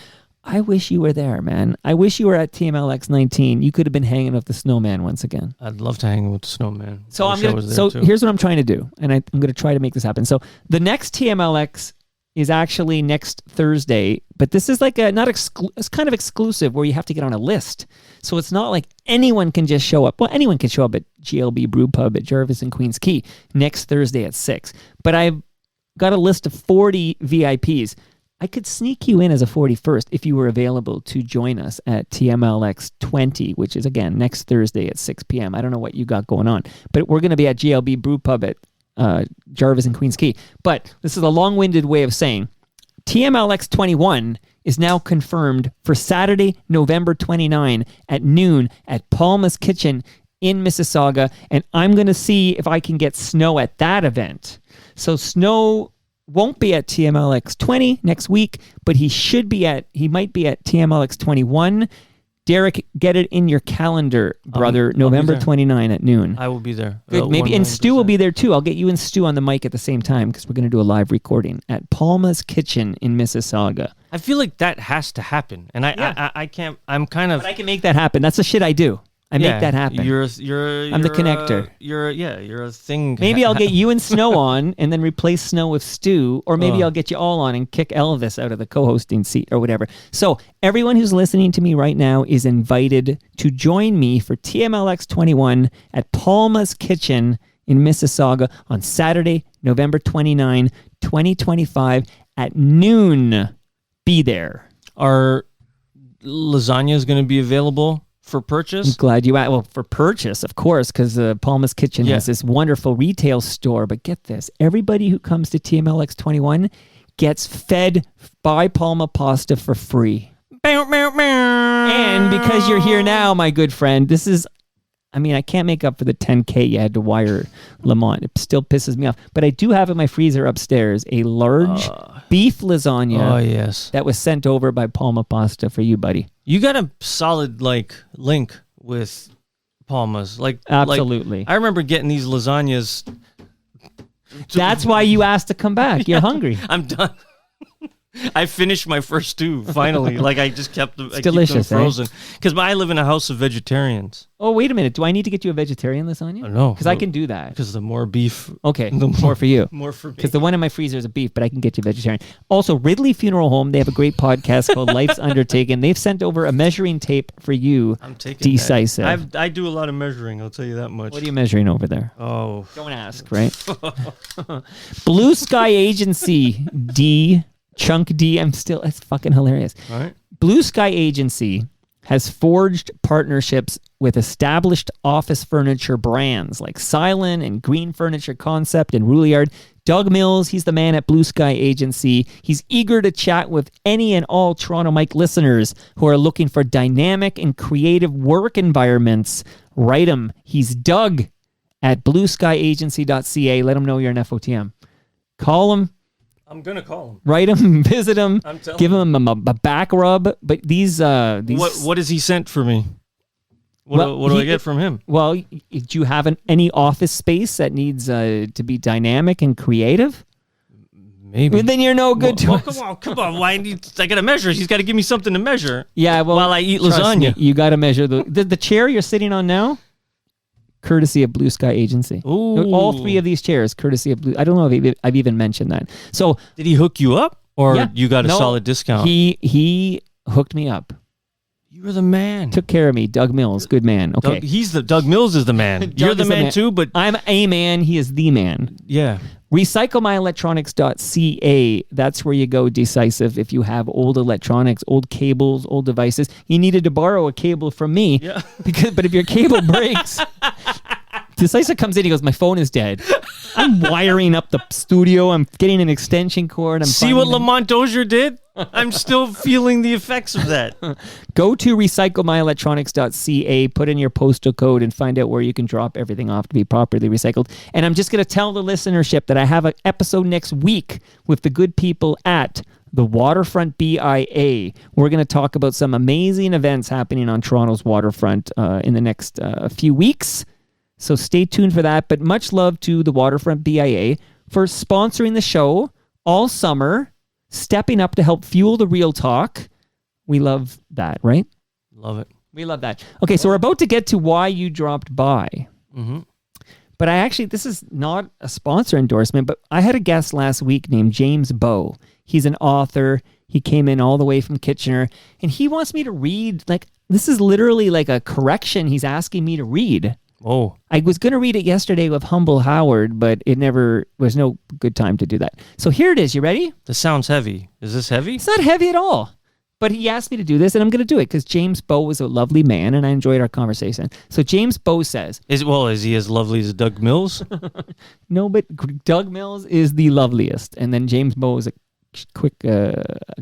I wish you were there, man. I wish you were at TMLX 19. You could have been hanging with the Snowman once again.
I'd love to hang with the Snowman.
So here's what I'm trying to do, and I'm going to try to make this happen. So the next TMLX is actually next Thursday, but this is like it's kind of exclusive where you have to get on a list. So it's not like anyone can just show up. Well, anyone can show up at GLB Brew Pub at Jarvis and Queens Quay next Thursday at 6. But I've got a list of 40 VIPs. I could sneak you in as a 41st if you were available to join us at TMLX 20, which is, again, next Thursday at 6 p.m. I don't know what you got going on, but we're going to be at GLB Brew Pub at Jarvis and Queens Quay. But this is a long-winded way of saying TMLX 21 is now confirmed for Saturday, November 29 at noon at Palma's Kitchen in Mississauga, and I'm going to see if I can get Snow at that event. So Snow won't be at TMLX 20 next week, but he might be at TMLX 21. Derek, get it in your calendar, brother. November 29 at noon.
I will be there.
Good. Maybe, and Stu will be there too. I'll get you and Stu on the mic at the same time because we're going to do a live recording at Palma's Kitchen in Mississauga.
I feel like that has to happen, and I can't. I'm kind of.
But I can make that happen. That's the shit I do. I make that happen. I'm the connector.
You're a thing.
Maybe I'll get you and Snow on and then replace Snow with Stu, or maybe I'll get you all on and kick Elvis out of the co-hosting seat or whatever. So everyone who's listening to me right now is invited to join me for TMLX 21 at Palma's Kitchen in Mississauga on Saturday, November 29, 2025 at noon. Be there.
Our lasagna is going to be available for purchase?
I'm glad you asked. Well, for purchase, of course, because Palma's Kitchen has this wonderful retail store. But get this, everybody who comes to TMLX 21 gets fed by Palma Pasta for free. And because you're here now, my good friend, this is, I can't make up for the $10K you had to wire Lamont. It still pisses me off. But I do have in my freezer upstairs a large beef lasagna.
Oh, yes.
That was sent over by Palma Pasta for you, buddy.
You got a solid link with Palma's.
Absolutely.
I remember getting these lasagnas.
That's why you asked to come back. You're hungry.
I'm done. I finished my first two finally. I just kept them.
It's delicious,
them frozen because I live in a house of vegetarians.
Oh, wait a minute. Do I need to get you a vegetarian lasagna?
No,
because I can do that.
Because the more beef,
okay, more for you.
More for me.
Because the one in my freezer is a beef, but I can get you vegetarian. Also, Ridley Funeral Home. They have a great podcast called Life's Undertaken. They've sent over a measuring tape for you.
I'm taking
D-Sisive.
I do a lot of measuring. I'll tell you that much.
What are you measuring over there?
Oh,
don't ask. Right. Blue Sky Agency D. Chunk D. That's fucking hilarious.
All right.
Blue Sky Agency has forged partnerships with established office furniture brands like Silent and Green Furniture Concept and Rouliard. Doug Mills, he's the man at Blue Sky Agency. He's eager to chat with any and all Toronto Mike listeners who are looking for dynamic and creative work environments. Write him. He's Doug at blueskyagency.ca. Let him know you're an FOTM. Call him.
I'm gonna call him.
Write him, visit him, give him a back rub. But these
what has he sent for me? What do I get from him?
Well, do you have any office space that needs to be dynamic and creative?
Maybe.
Then you're no good to us.
Come on. Why I gotta measure? He's got to give me something to measure.
Yeah, well,
while I eat lasagna,
you got to measure the chair you're sitting on now. Courtesy of Blue Sky Agency.
Ooh.
All three of these chairs, courtesy of Blue. I don't know if I've even mentioned that. So,
did he hook you up, or you got a solid discount?
He hooked me up.
You're the man.
Took care of me. Doug Mills, good man. Okay,
Doug Mills is the man. You're the man too, but
I'm a man. He is the man.
Yeah.
Recyclemyelectronics.ca. That's where you go, D-Sisive, if you have old electronics, old cables, old devices. You needed to borrow a cable from me.
Yeah.
But if your cable breaks, D-Sisive comes in, he goes, my phone is dead. I'm wiring up the studio. I'm getting an extension cord.
See what Lamont Dozier did? I'm still feeling the effects of that.
Go to recyclemyelectronics.ca, put in your postal code, and find out where you can drop everything off to be properly recycled. And I'm just going to tell the listenership that I have an episode next week with the good people at the Waterfront BIA. We're going to talk about some amazing events happening on Toronto's waterfront in the next few weeks. So stay tuned for that. But much love to the Waterfront BIA for sponsoring the show all summer, stepping up to help fuel the real talk. We love that, right?
Love it.
We love that. Okay, so we're about to get to why you dropped by.
Mm-hmm.
But this is not a sponsor endorsement, but I had a guest last week named James Bowe. He's an author. He came in all the way from Kitchener, and he wants me to read, this is literally like a correction he's asking me to read.
Oh.
I was going to read it yesterday with Humble Howard, but it never was no good time to do that. So here it is. You ready?
This sounds heavy. Is this heavy?
It's not heavy at all. But he asked me to do this, and I'm going to do it because James Bowe was a lovely man, and I enjoyed our conversation. So James Bowe says...
Is he as lovely as Doug Mills?
No, but Doug Mills is the loveliest, and then James Bowe is a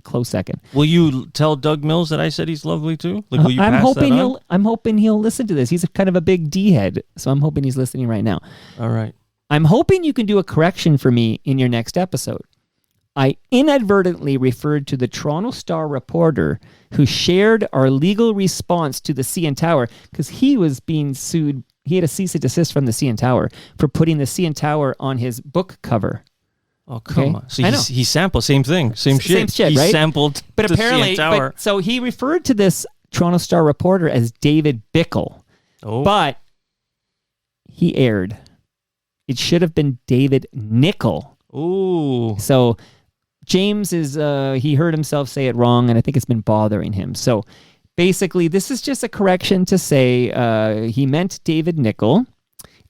close second.
Will you tell Doug Mills that I said he's lovely too? Will you pass that on?
I'm hoping he'll listen to this. He's kind of a big D head, so I'm hoping he's listening right now.
All right.
I'm hoping you can do a correction for me in your next episode. I inadvertently referred to the Toronto Star reporter who shared our legal response to the CN Tower because he was being sued. He had a cease and desist from the CN Tower for putting the CN Tower on his book cover.
Oh, come on. So he sampled, same thing, same shit.
He
right?
sampled
but the apparently, CN Tower.
So he referred to this Toronto Star reporter as David Bickle.
Oh.
But he erred. It should have been David Nickel.
Ooh.
So James is, he heard himself say it wrong, and I think it's been bothering him. So basically, this is just a correction to say he meant David Nickel.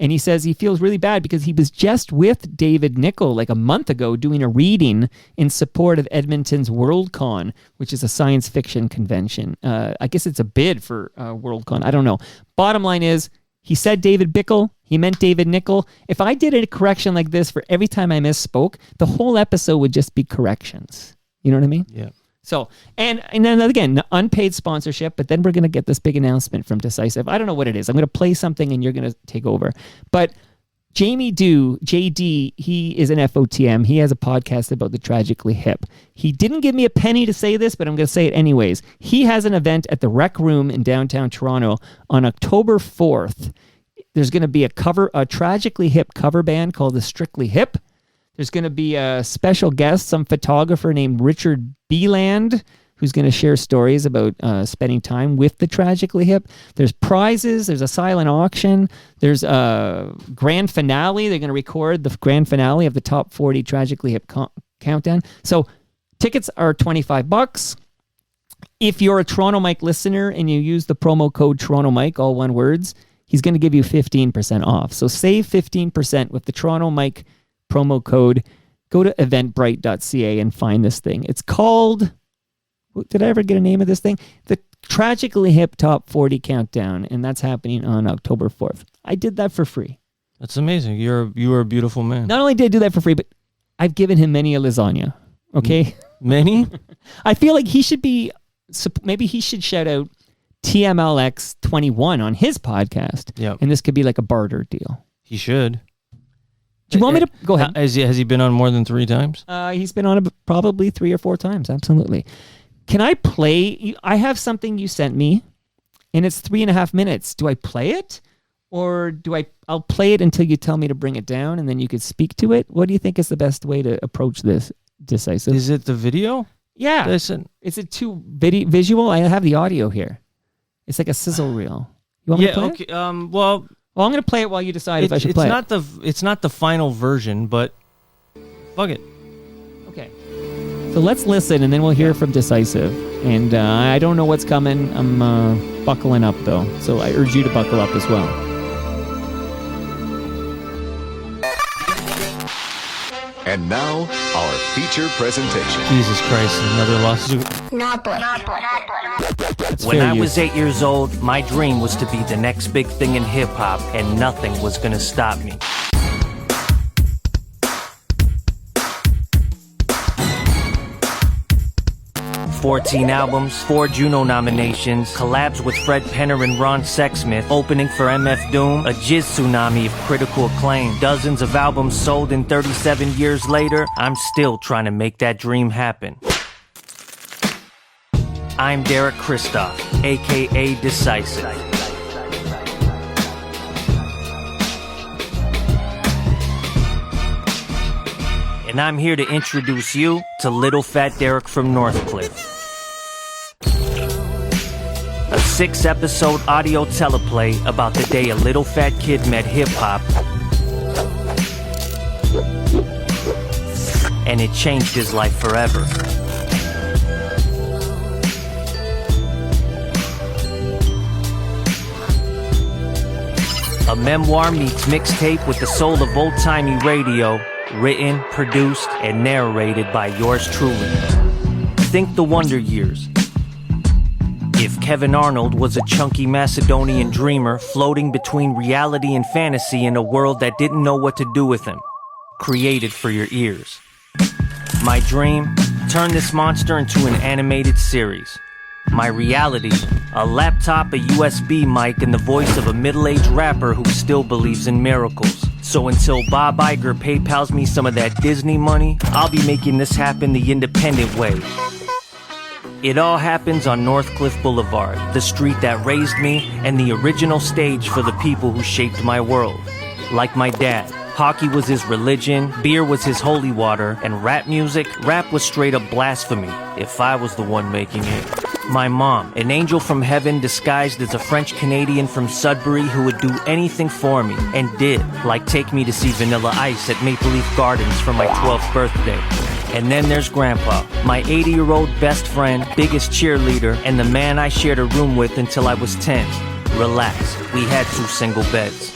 And he says he feels really bad because he was just with David Nickel like a month ago doing a reading in support of Edmonton's WorldCon, which is a science fiction convention. I guess it's a bid for WorldCon. I don't know. Bottom line is, he said David Bickle. He meant David Nickel. If I did a correction like this for every time I misspoke, the whole episode would just be corrections. You know what I mean?
Yeah.
So, and then again, unpaid sponsorship, but then we're going to get this big announcement from D-Sisive. I don't know what it is. I'm going to play something and you're going to take over. But Jamie Dew, JD, he is an FOTM. He has a podcast about the Tragically Hip. He didn't give me a penny to say this, but I'm going to say it anyways. He has an event at the Rec Room in downtown Toronto on October 4th. There's going to be a Tragically Hip cover band called the Strictly Hip. There's going to be a special guest, some photographer named Richard Beeland, who's going to share stories about spending time with the Tragically Hip. There's prizes. There's a silent auction. There's a grand finale. They're going to record the grand finale of the top 40 Tragically Hip countdown. So tickets are $25. If you're a Toronto Mike listener and you use the promo code Toronto Mike, all one words, he's going to give you 15% off. So save 15% with the Toronto Mike promo code. Go to eventbrite.ca and find this thing. It's called, did I ever get a name of this thing? The Tragically Hip Top 40 Countdown, and that's happening on October 4th. I did that for free.
That's amazing. You are a beautiful man.
Not only did I do that for free, but I've given him many a lasagna. Okay?
Many?
I feel like he should be, maybe he should shout out TMLX21 on his podcast.
Yeah.
And this could be like a barter deal.
He should.
Do you want me to go ahead?
Has he been on more than 3 times?
He's been on probably 3 or 4 times. Absolutely. Can I play? I have something you sent me, and it's 3.5 minutes. Do I play it, or I'll play it until you tell me to bring it down, and then you could speak to it? What do you think is the best way to approach this, D-Sisive?
Is it the video?
Yeah.
Listen.
Is it too visual? I have the audio here. It's like a sizzle reel. You want me to play
okay.
it?
Well,
I'm going to play it while you decide if I should play it.
It's not the final version, but fuck it.
Okay. So let's listen, and then we'll hear from D-Sisive. And I don't know what's coming. I'm buckling up, though. So I urge you to buckle up as well.
And now, our feature presentation.
Jesus Christ, another lawsuit.
That's
When
fair
I
use.
was 8 years old, my dream was to be the next big thing in hip-hop, and nothing was gonna stop me. 14 albums, 4 Juno nominations, collabs with Fred Penner and Ron Sexsmith, opening for MF Doom, a jizz tsunami of critical acclaim, dozens of albums sold, and 37 years later, I'm still trying to make that dream happen. I'm Derek Christoph, aka D-Sisive. And I'm here to introduce you to Little Fat Derek from Northcliffe. A 6-episode audio teleplay about the day a little fat kid met hip-hop, and it changed his life forever. A memoir meets mixtape with the soul of old-timey radio, written, produced, and narrated by yours truly. Think the Wonder Years. If Kevin Arnold was a chunky Macedonian dreamer floating between reality and fantasy in a world that didn't know what to do with him, created for your ears. My dream, turn this monster into an animated series. My reality, a laptop, a USB mic, and the voice of a middle-aged rapper who still believes in miracles. So until Bob Iger PayPals me some of that Disney money, I'll be making this happen the independent way. It all happens on Northcliffe Boulevard, the street that raised me and the original stage for the people who shaped my world. Like my dad, hockey was his religion, beer was his holy water, and rap was straight up blasphemy if I was the one making it. My mom, an angel from heaven disguised as a French Canadian from Sudbury who would do anything for me, and did, like take me to see Vanilla Ice at Maple Leaf Gardens for my 12th birthday. And then there's Grandpa, my 80-year-old best friend, biggest cheerleader, and the man I shared a room with until I was 10. Relax, we had 2 single beds.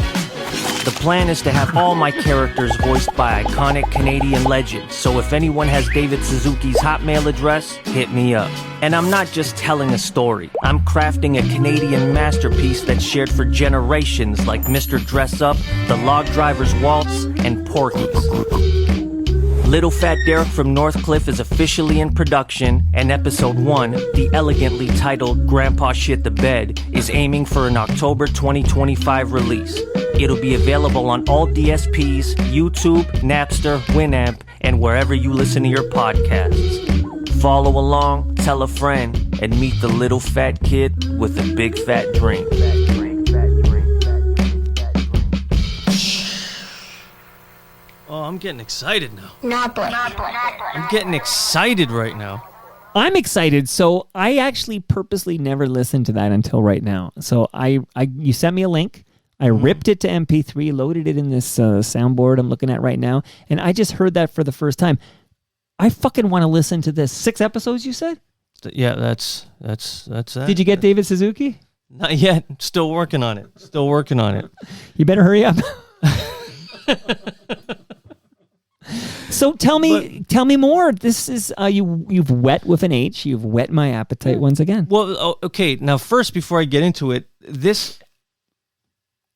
The plan is to have all my characters voiced by iconic Canadian legends, so if anyone has David Suzuki's Hotmail address, hit me up. And I'm not just telling a story, I'm crafting a Canadian masterpiece that's shared for generations like Mr. Dress Up, The Log Driver's Waltz, and Porky's. Little Fat Derek from Northcliffe is officially in production, and episode 1, the elegantly titled Grandpa Shit the Bed, is aiming for an October 2025 release. It'll be available on all DSPs, YouTube, Napster, Winamp, and wherever you listen to your podcasts. Follow along, tell a friend, and meet the little fat kid with a big fat dream.
Oh, I'm getting excited now.
Not boy.
I'm getting excited right now.
I'm excited. So I actually purposely never listened to that until right now. So you sent me a link. I ripped it to MP3, loaded it in this soundboard I'm looking at right now, and I just heard that for the first time. I fucking want to listen to this. 6 episodes, you said?
Yeah, that's that.
Did you get David Suzuki?
Not yet. Still working on it.
You better hurry up. So tell me more. This is you've wet with an H. You've whet my appetite once again.
Well, okay. Now, first, before I get into it, this,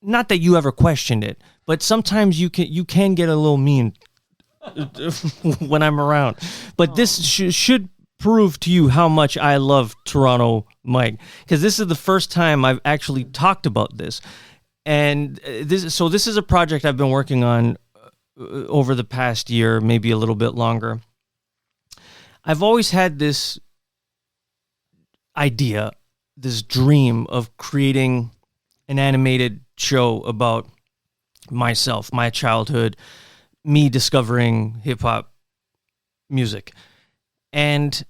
not that you ever questioned it, but sometimes you can get a little mean when I'm around. But this should prove to you how much I love Toronto Mike, because this is the first time I've actually talked about this, and this is a project I've been working on over the past year, maybe a little bit longer. I've always had this idea, this dream of creating an animated show about myself, my childhood, me discovering hip-hop music. And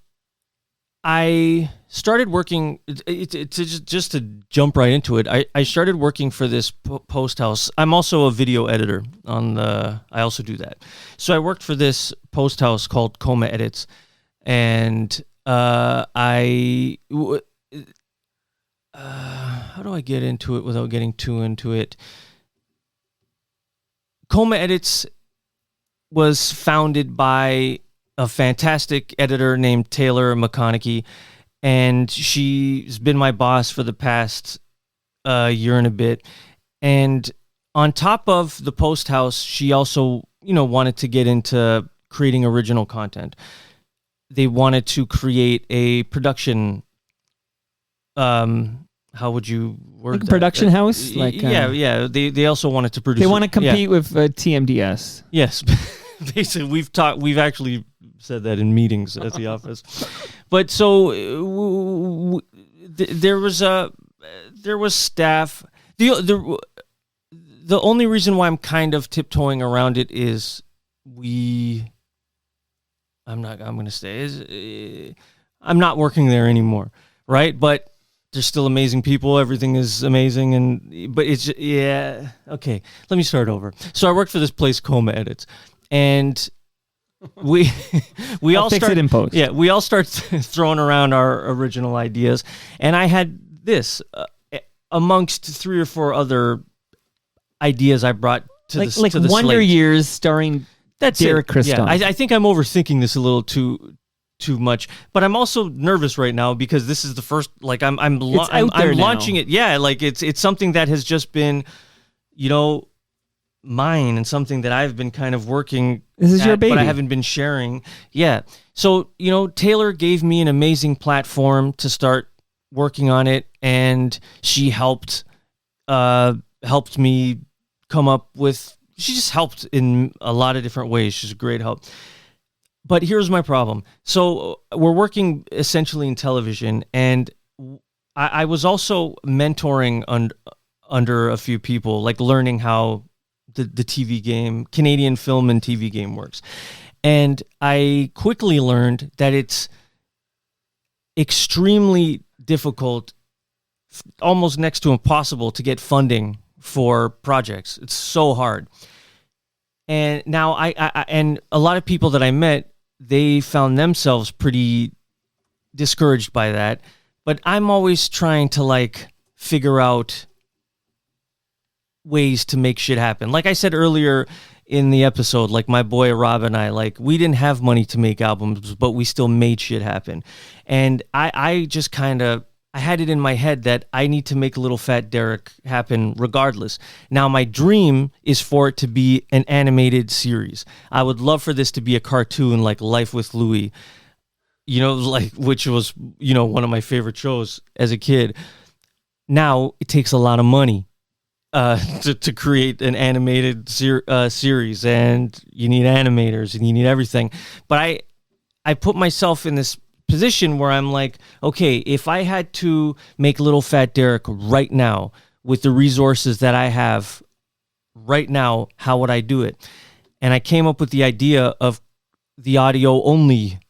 I started working, just to jump right into it, I started working for this post house. I'm also a video editor I also do that. So I worked for this post house called Coma Edits, and how do I get into it without getting too into it? Coma Edits was founded by a fantastic editor named Taylor McConaughey, and she's been my boss for the past year and a bit. And on top of the post house, she also, wanted to get into creating original content. they wanted to create a production. How would you word
Like a
that?
production house? Like
yeah. They also wanted to produce.
They want to compete with TMDS.
Yes, basically we've actually said that in meetings at the office. But so there was staff. The only reason why I'm kind of tiptoeing around it is I'm not working there anymore, right? But they're still amazing people. Everything is amazing, but it's okay. Let me start over. So I worked for this place, Coma Edits, and we all
fix
start
it in post.
Yeah, we all start throwing around our original ideas, and I had this amongst 3 or 4 other ideas I brought to the
Wonder
slate.
Years starring Derek Christoph.
Yeah, I think I'm overthinking this a little too much, but I'm also nervous right now because this is the first. Like I'm launching it. Yeah, like it's something that has just been, mine and something that I've been kind of working.
This is your baby,
but I haven't been sharing. Yeah. So Taylor gave me an amazing platform to start working on it, and she helped me come up with. She just helped in a lot of different ways. She's a great help. But here's my problem. So we're working essentially in television, and I was also mentoring under a few people, like learning how the TV game, Canadian film and TV game works. And I quickly learned that it's extremely difficult, almost next to impossible, to get funding for projects. It's so hard. And now I and a lot of people that I met, they found themselves pretty discouraged by that. But I'm always trying to figure out ways to make shit happen. Like I said earlier in the episode, my boy Rob and I, we didn't have money to make albums, but we still made shit happen. And I just I had it in my head that I need to make Little Fat Derek happen regardless. Now, my dream is for it to be an animated series. I would love for this to be a cartoon like Life with Louie, which was, one of my favorite shows as a kid. Now, it takes a lot of money to create an animated series, and you need animators and you need everything. But I put myself in this position where I'm like, okay, if I had to make Little Fat Derek right now with the resources that I have right now, how would I do it? And I came up with the idea of the audio only,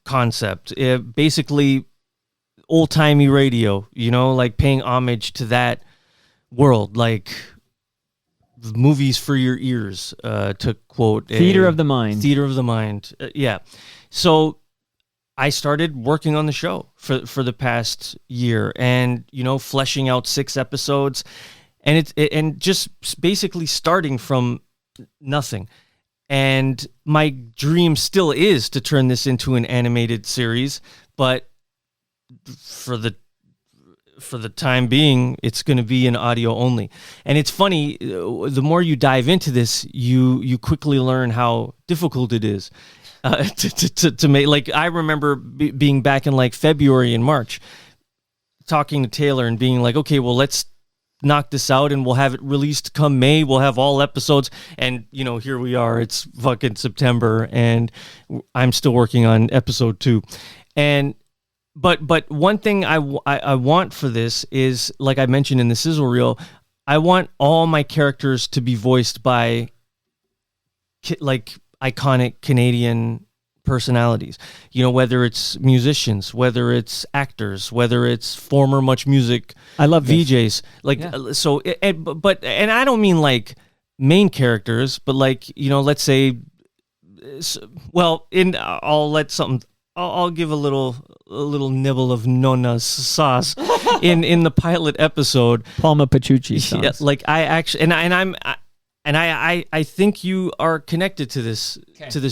concept. Basically, old-timey radio, paying homage to that world, movies for your ears, to quote
Theater of the Mind.
Theater of the Mind. Yeah. So I started working on the show for the past year, and fleshing out 6 episodes, and and just basically starting from nothing. And my dream still is to turn this into an animated series, but for the time being, it's going to be an audio only. And it's funny, the more you dive into this, you quickly learn how difficult it is. To make, I remember being back in February and March, talking to Taylor and being like, okay, well, let's knock this out and we'll have it released come May. We'll have all episodes. And, here we are. It's fucking September and I'm still working on episode 2. But one thing I want for this is, like I mentioned in the sizzle reel, I want all my characters to be voiced by iconic Canadian personalities, whether it's musicians, whether it's actors, whether it's former Much Music VJs, So, and I don't mean main characters, but let's say, I'll give a little nibble of Nona's sauce in the pilot episode.
Palma Pachucci sauce.
Yeah, I think you are connected to this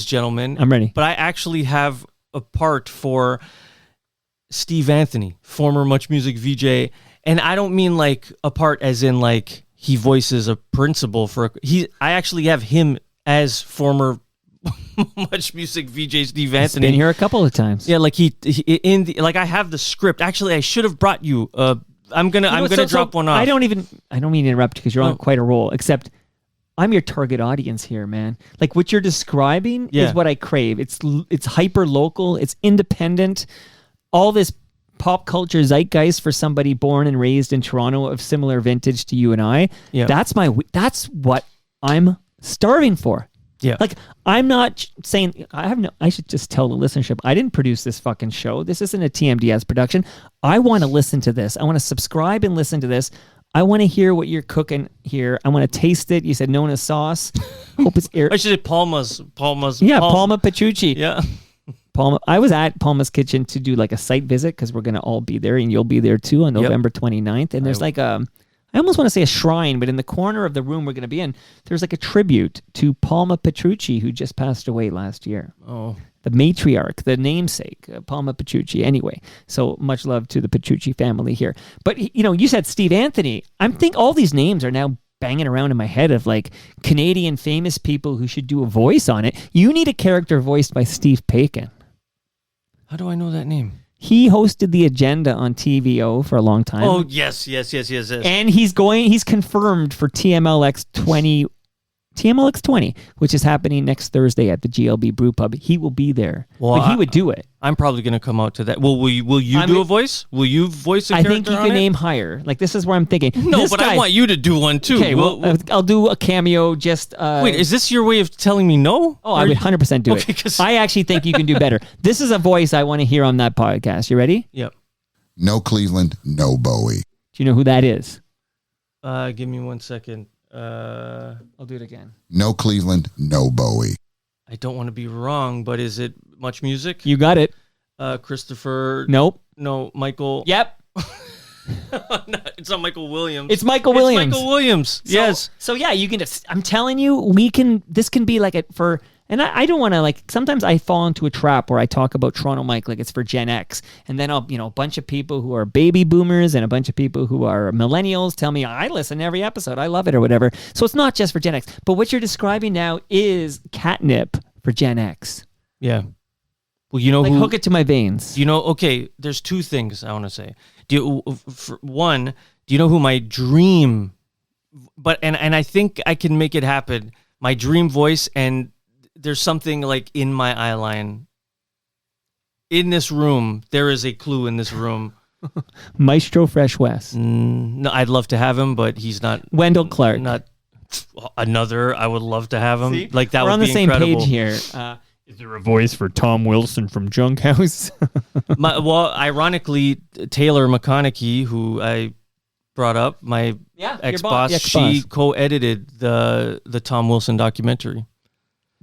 gentleman.
I'm ready.
But I actually have a part for Steve Anthony, former Much Music VJ, and I don't mean a part as in he voices a principal for I actually have him as former Much Music VJ Steve Anthony.
Been here a couple of times.
Yeah, like like I have the script. Actually, I should have brought you. I'm gonna drop one off.
I don't mean to interrupt because you're on quite a roll. Except I'm your target audience here, man. Like what you're describing is what I crave. It's hyper local. It's independent. All this pop culture zeitgeist for somebody born and raised in Toronto of similar vintage to you and I.
Yeah.
That's what I'm starving for.
Yeah.
Like, I'm not saying, I should just tell the listenership, I didn't produce this fucking show. This isn't a TMDS production. I want to listen to this. I want to subscribe and listen to this. I want to hear what you're cooking here. I want to taste it. You said Nona sauce. Hope it's
I should say Palma's.
Yeah, Palma Petrucci.
Yeah.
Palma. I was at Palma's Kitchen to do like a site visit because we're going to all be there and you'll be there too on November 29th. And there's like I almost want to say a shrine, but in the corner of the room we're going to be in, there's like a tribute to Palma Petrucci, who just passed away last year.
Oh.
The matriarch, the namesake, Palma Petrucci. Anyway, so much love to the Petrucci family here. But, you said Steve Anthony. I think all these names are now banging around in my head of like Canadian famous people who should do a voice on it. You need a character voiced by Steve Paikin.
How do I know that name?
He hosted The Agenda on TVO for a long time.
Oh, yes.
And he's confirmed for TMLX 20, which is happening next Thursday at the GLB Brew Pub. He will be there.
Well,
but he would do it.
I'm probably going to come out to that. Well, will you do a voice? Will you voice a character?
I think you can aim higher. Like, this is where I'm thinking.
No, but I want you to do one too.
Okay, well, I'll do a cameo just...
wait, is this your way of telling me no?
Oh, I would 100% do it. I actually think you can do better. This is a voice I want to hear on that podcast. You ready?
Yep.
No Cleveland, no Bowie.
Do you know who that is?
Give me 1 second.
I'll do it again.
No Cleveland, no Bowie.
I don't want to be wrong, but is it Much Music?
You got it.
Christopher.
Nope.
No, Michael.
Yep.
No, it's not Michael Williams.
It's Michael Williams.
Michael Williams. Yes.
So yeah, you can just, I'm telling you, this can be like and I don't want to like, sometimes I fall into a trap where I talk about Toronto Mike like it's for Gen X. And then I'll, a bunch of people who are baby boomers and a bunch of people who are millennials tell me, I listen to every episode. I love it or whatever. So it's not just for Gen X. But what you're describing now is catnip for Gen X.
Yeah. Well,
hook it to my veins.
Okay, there's two things I want to say. For one, do you know who my dream, and I think I can make it happen, my dream voice, and there's something like in my eye line. In this room, there is a clue in this room.
Maestro Fresh West.
No, I'd love to have him, but he's not.
Wendell Clark.
Not another. I would love to have him.
See?
Like that
We're
would
on the
be
same
incredible.
page here. Is there a voice for Tom Wilson from Junkhouse?
Ironically, Taylor McConaughey, who I brought up, my ex-boss, she co-edited the Tom Wilson documentary.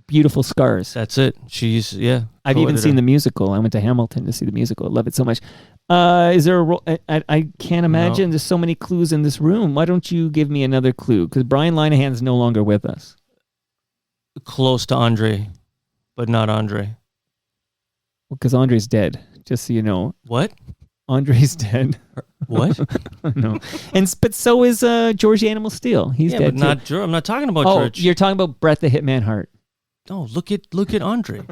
Beautiful Scars.
That's it. She's,
I've even seen the musical. I went to Hamilton to see the musical. I love it so much. Is there a role? I can't imagine. No. There's so many clues in this room. Why don't you give me another clue? Because Brian Linehan's no longer with us.
Close to Andre, but not Andre.
Well, because Andre's dead, just so you know.
What?
Andre's dead.
What?
No. But so is George the Animal Steel. He's dead
but not George. I'm not talking about George.
You're talking about Bret the Hitman Hart.
No, look at Andre.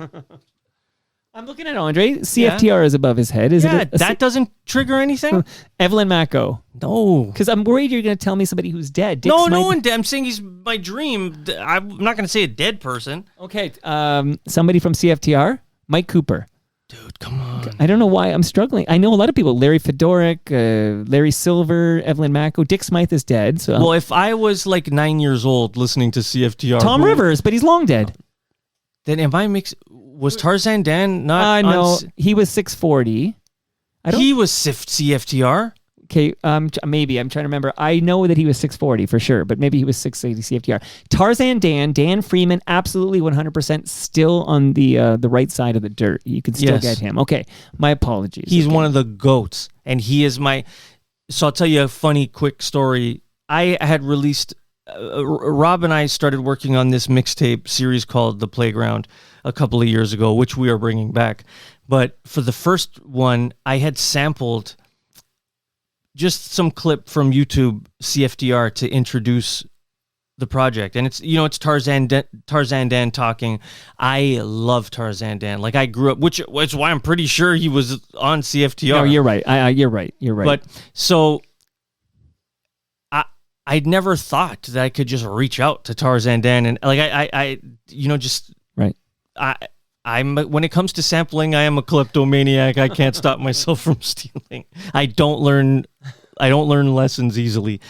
I'm looking at Andre. CFTR is above his head.
That doesn't trigger anything?
Evelyn Macco.
No.
Because I'm worried you're going to tell me somebody who's dead.
No one dead. I'm saying he's my dream. I'm not going to say a dead person.
Okay. Somebody from CFTR? Mike Cooper.
Dude, come on.
I don't know why I'm struggling. I know a lot of people. Larry Fedoruk, Larry Silver, Evelyn Macco. Dick Smythe is dead. So.
Well, if I was like 9 years old listening to CFTR.
Tom Rivers, but he's long dead.
Then am I mixed? Was Tarzan Dan not?
No, he was 640.
He was CFTR.
Okay, maybe. I'm trying to remember. I know that he was 640 for sure, but maybe he was 680 CFTR. Tarzan Dan Freeman, absolutely 100% still on the right side of the dirt. You can still get him. Okay, my apologies.
He's one of the GOATs, and he is my... So I'll tell you a funny, quick story. I had released... Rob and I started working on this mixtape series called The Playground a couple of years ago, which we are bringing back. But for the first one, I had sampled just some clip from YouTube CFTR to introduce the project, and it's Tarzan Dan talking. I love Tarzan Dan. Like I grew up, which is why I'm pretty sure he was on CFTR.
No, you're right. You're right.
But so I'd never thought that I could just reach out to Tarzan Dan, and like I just
right.
I'm when it comes to sampling, I am a kleptomaniac. I can't stop myself from stealing. I don't learn lessons easily.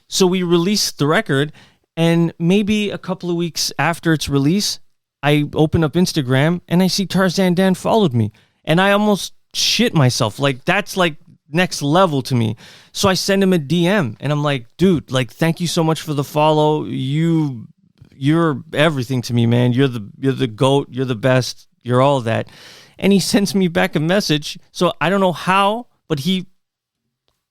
So we released the record, and maybe a couple of weeks after its release, I open up Instagram and I see Tarzan Dan followed me, and I almost shit myself. Like that's like next level to me. So I send him a DM, and I'm like, dude, like thank you so much for the follow. You're everything to me, man. You're the GOAT. You're the best. You're all that. And he sends me back a message. So I don't know how, but he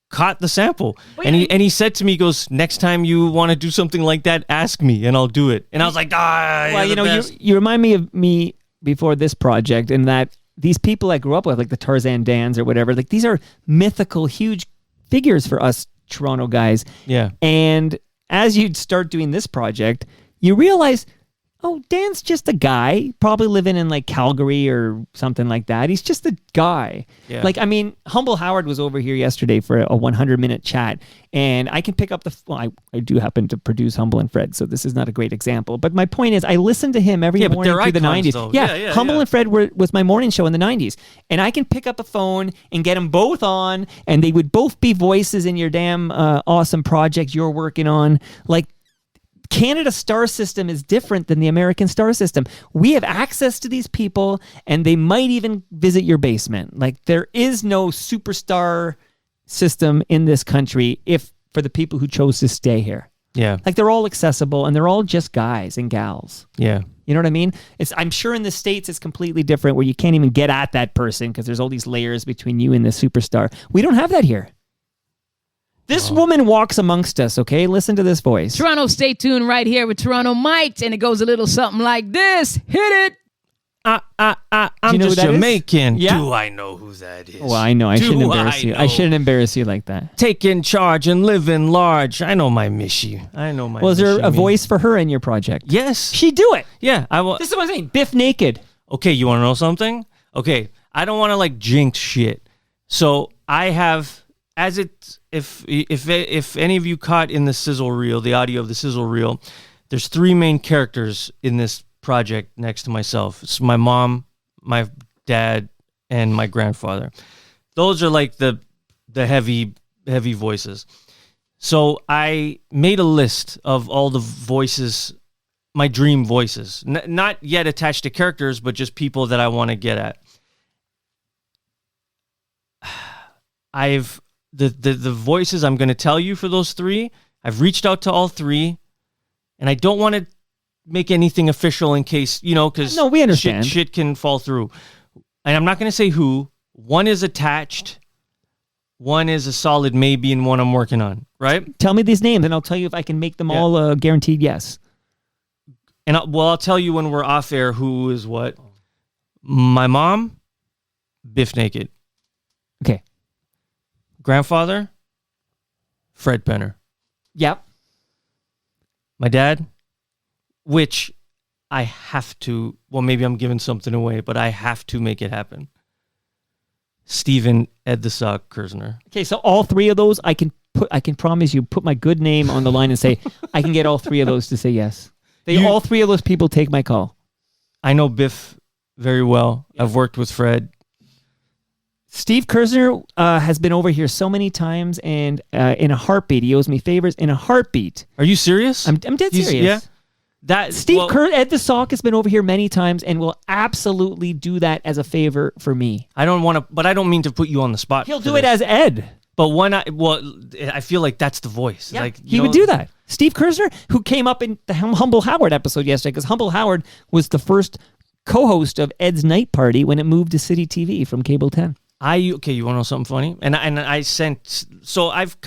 caught the sample. And he said to me, he goes, next time you want to do something like that, ask me and I'll do it. And I was like, well,
you remind me of me before this project, in that these people I grew up with, like the Tarzan Dans or whatever, like these are mythical, huge figures for us Toronto guys.
Yeah.
And as you'd start doing this project, you realize, oh, Dan's just a guy, probably living in like Calgary or something like that. He's just a guy.
Yeah.
Like, I mean, Humble Howard was over here yesterday for a 100-minute chat, and I can pick up I do happen to produce Humble and Fred, so this is not a great example. But my point is, I listened to him every morning through the 90s.
Though.
Yeah, Humble and Fred was my morning show in the 90s. And I can pick up a phone and get them both on, and they would both be voices in your damn awesome project you're working on. Like, Canada's star system is different than the American star system. We have access to these people, and they might even visit your basement. Like, there is no superstar system in this country for the people who chose to stay here.
Yeah.
Like, they're all accessible, and they're all just guys and gals.
Yeah.
You know what I mean? I'm sure in the States it's completely different, where you can't even get at that person because there's all these layers between you and the superstar. We don't have that here. This woman walks amongst us, okay? Listen to this voice.
Toronto, stay tuned right here with Toronto Mic'd, and it goes a little something like this. Hit it.
I'm just Jamaican. Yeah? Do I know who that is?
Well, I know. I shouldn't embarrass you. I shouldn't embarrass you like that.
Taking charge and living large. I know my Mishi.
Was there a voice for her in your project?
Yes.
She'd do it.
Yeah.
This is what I'm saying. Biff naked.
Okay, you want to know something? Okay, I don't want to like jinx shit. So I have... If any of you caught in the sizzle reel, the audio of the sizzle reel, there's 3 main characters in this project next to myself. It's my mom, my dad, and my grandfather. Those are like the heavy voices. So I made a list of all the voices, my dream voices, not yet attached to characters, but just people that I want to get at. The voices I'm going to tell you for those 3, I've reached out to all 3, and I don't want to make anything official in case, because
we understand.
Shit can fall through. And I'm not going to say who. One is attached, one is a solid maybe, and one I'm working on, right?
Tell me these names, and I'll tell you if I can make them all guaranteed yes.
And I'll tell you when we're off air who is what. My mom, Biff Naked.
Okay.
Grandfather, Fred Penner.
Yep.
My dad, which I have to, well, maybe I'm giving something away, but I have to make it happen. Stephen Ed the Sock Kersner.
Okay, so all 3 of those, I can promise you, put my good name on the line and say, I can get all 3 of those to say yes. All 3 of those people take my call.
I know Biff very well. Yep. I've worked with Fred.
Steve Kersner has been over here so many times, and in a heartbeat, he owes me favors in a heartbeat.
Are you serious?
I'm dead serious.
Yeah.
Ed the Sock has been over here many times and will absolutely do that as a favor for me.
I don't want to, but I don't mean to put you on the spot.
He'll do it as Ed.
But why not? Well, I feel like that's the voice.
Yeah, he would do that. Steve Kersner, who came up in the Humble Howard episode yesterday, because Humble Howard was the first co-host of Ed's Night Party when it moved to City TV from Cable 10.
You want to know something funny? And I sent, so I've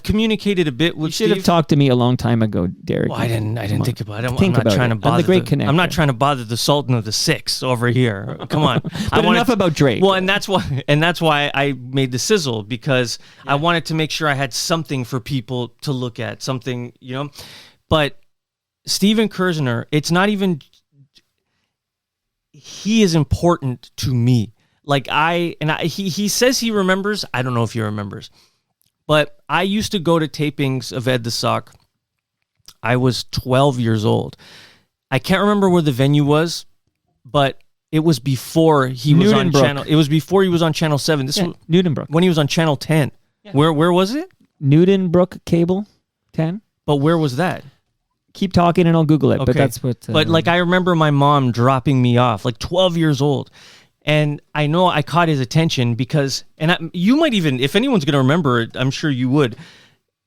communicated a bit with Steve.
You should have talked to me a long time ago, Derek.
Well, I didn't think about it.
I'm not
trying to bother the Sultan of the Six over here. Come on.
But enough about Drake.
Well, and that's why I made the sizzle, because I wanted to make sure I had something for people to look at, something, But Steven Kersner, it's not even, he is important to me. Like he says he remembers. I don't know if he remembers, but I used to go to tapings of Ed the Sock. I was 12 years old. I can't remember where the venue was, but it was before he was on channel. It was before he was on Channel 7. This was
Newtonbrook.
when he was on Channel 10. Yeah. Where was it?
Newtonbrook Cable 10.
But where was that?
Keep talking and I'll Google it. Okay. But that's what.
But like I remember my mom dropping me off, like 12 years old. And I know I caught his attention because, you might even, if anyone's going to remember it, I'm sure you would.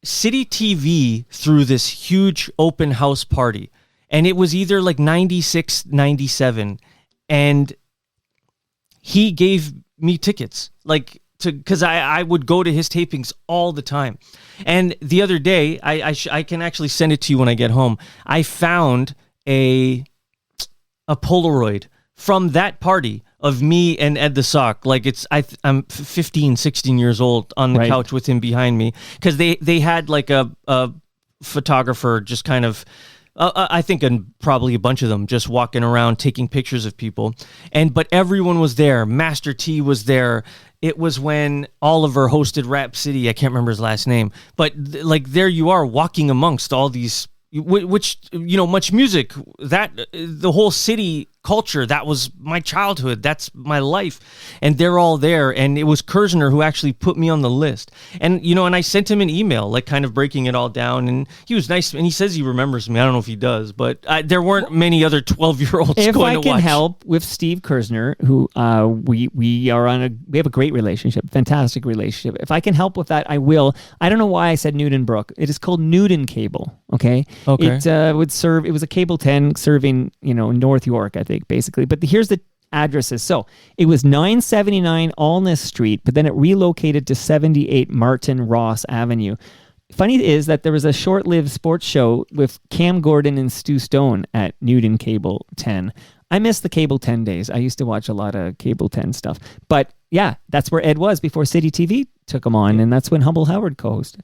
City TV threw this huge open house party. And it was either like 96, 97. And he gave me tickets, like, because I would go to his tapings all the time. And the other day, I can actually send it to you when I get home. I found a Polaroid from that party of me and Ed the Sock. Like I'm 15, 16 years old on the couch with him behind me, because they had like a photographer just kind of, I think probably a bunch of them just walking around taking pictures of people. But everyone was there. Master T was there. It was when Oliver hosted Rap City. I can't remember his last name. But like there you are walking amongst all these, which, Much Music, that the whole city culture, that was my childhood, that's my life, and they're all there. And it was Kersner who actually put me on the list, and I sent him an email, like kind of breaking it all down, and he was nice, and he says he remembers me. I don't know if he does, but there weren't many other 12-year-olds going to watch. If I can
help with Steve Kersner, who we have a great relationship, fantastic relationship. If I can help with that, I will. I don't know why I said Newtonbrook. It is called Newton Cable. Okay. It would serve. It was a cable 10 serving North York, I think, basically. But here's the addresses. So it was 979 Allness Street, but then it relocated to 78 Martin Ross Avenue. Funny is that there was a short-lived sports show with Cam Gordon and Stu Stone at Newton Cable 10. I miss the Cable 10 days. I used to watch a lot of Cable 10 stuff. But yeah, that's where Ed was before City TV took him on, and that's when Humble Howard co-hosted.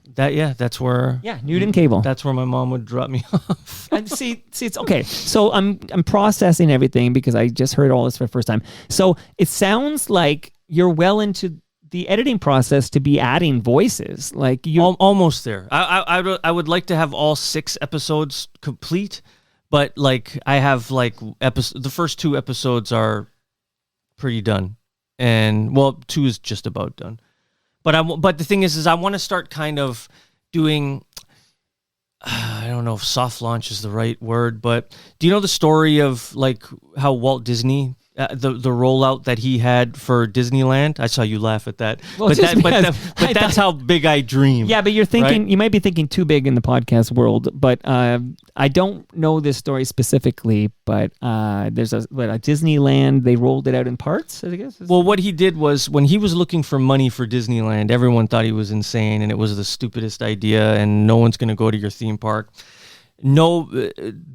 That's where...
Yeah, Newton Cable.
That's where my mom would drop me off.
And see, it's okay. So I'm processing everything because I just heard all this for the first time. So it sounds like you're well into the editing process to be adding voices. Like you
almost there. I would like to have all 6 episodes complete, but like I have like the first 2 episodes are pretty done, and 2 is just about done. But the thing is I want to start kind of doing. I don't know if soft launch is the right word, but do you know the story of like how Walt Disney, the rollout that he had for Disneyland? I saw you laugh at that. Well, but that's how big I dream.
Yeah, but you're thinking, right? You might be thinking too big in the podcast world, but I don't know this story specifically, but there's a Disneyland, they rolled it out in parts, I guess.
Well, what he did was when he was looking for money for Disneyland, everyone thought he was insane and it was the stupidest idea and no one's going to go to your theme park. No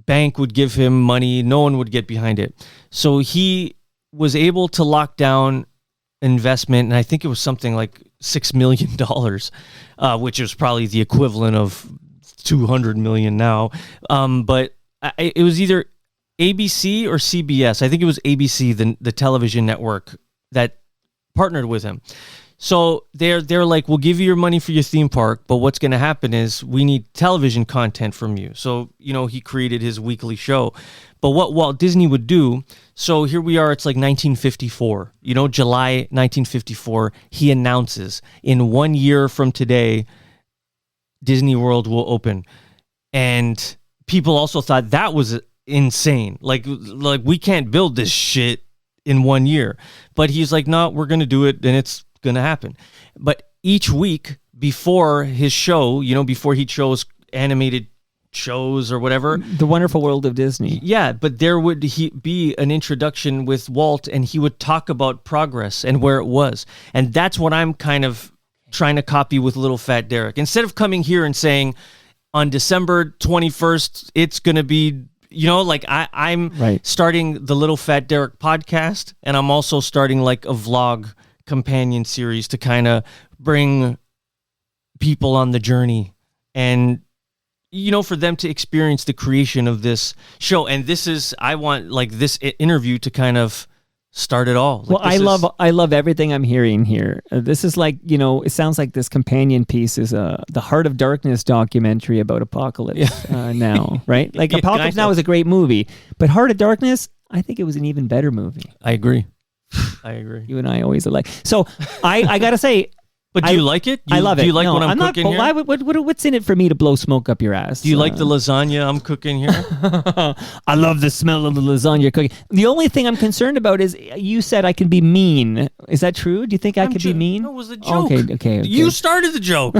bank would give him money. No one would get behind it. So he was able to lock down investment, and I think it was something like $6 million, which is probably the equivalent of $200 million now. But it was either ABC or CBS. I think it was ABC, the television network that partnered with him. So they're like, we'll give you your money for your theme park, but what's going to happen is we need television content from you. So, he created his weekly show. But what Walt Disney would do, so here we are, it's like 1954, July 1954, he announces in 1 year from today, Disney World will open. And people also thought that was insane. Like we can't build this shit in 1 year. But he's like, no, we're going to do it, and it's going to happen. But each week before his show, before he chose animated shows or whatever,
The Wonderful World of Disney.
Yeah, but there would be an introduction with Walt, and he would talk about progress and where it was. And that's what I'm kind of trying to copy with Little Fat Derek. Instead of coming here and saying on December 21st, it's going to be, I'm starting the Little Fat Derek podcast, and I'm also starting like a vlog companion series to kind of bring people on the journey. And for them to experience the creation of this show. And I want like this interview to kind of start it all.
Well, I love everything I'm hearing here. This is like, it sounds like this companion piece is the Heart of Darkness documentary about Apocalypse now, right? Like Apocalypse Now is a great movie, but Heart of Darkness, I think it was an even better movie.
I agree.
You and I always alike. So I got to say,
but do you like it?
I love it.
Do you like what I'm cooking here?
What's in it for me to blow smoke up your ass?
Do you like the lasagna I'm cooking here?
I love the smell of the lasagna cooking. The only thing I'm concerned about is you said I can be mean. Is that true? Do you think I could be mean?
No, it was a joke.
Okay.
You started the joke.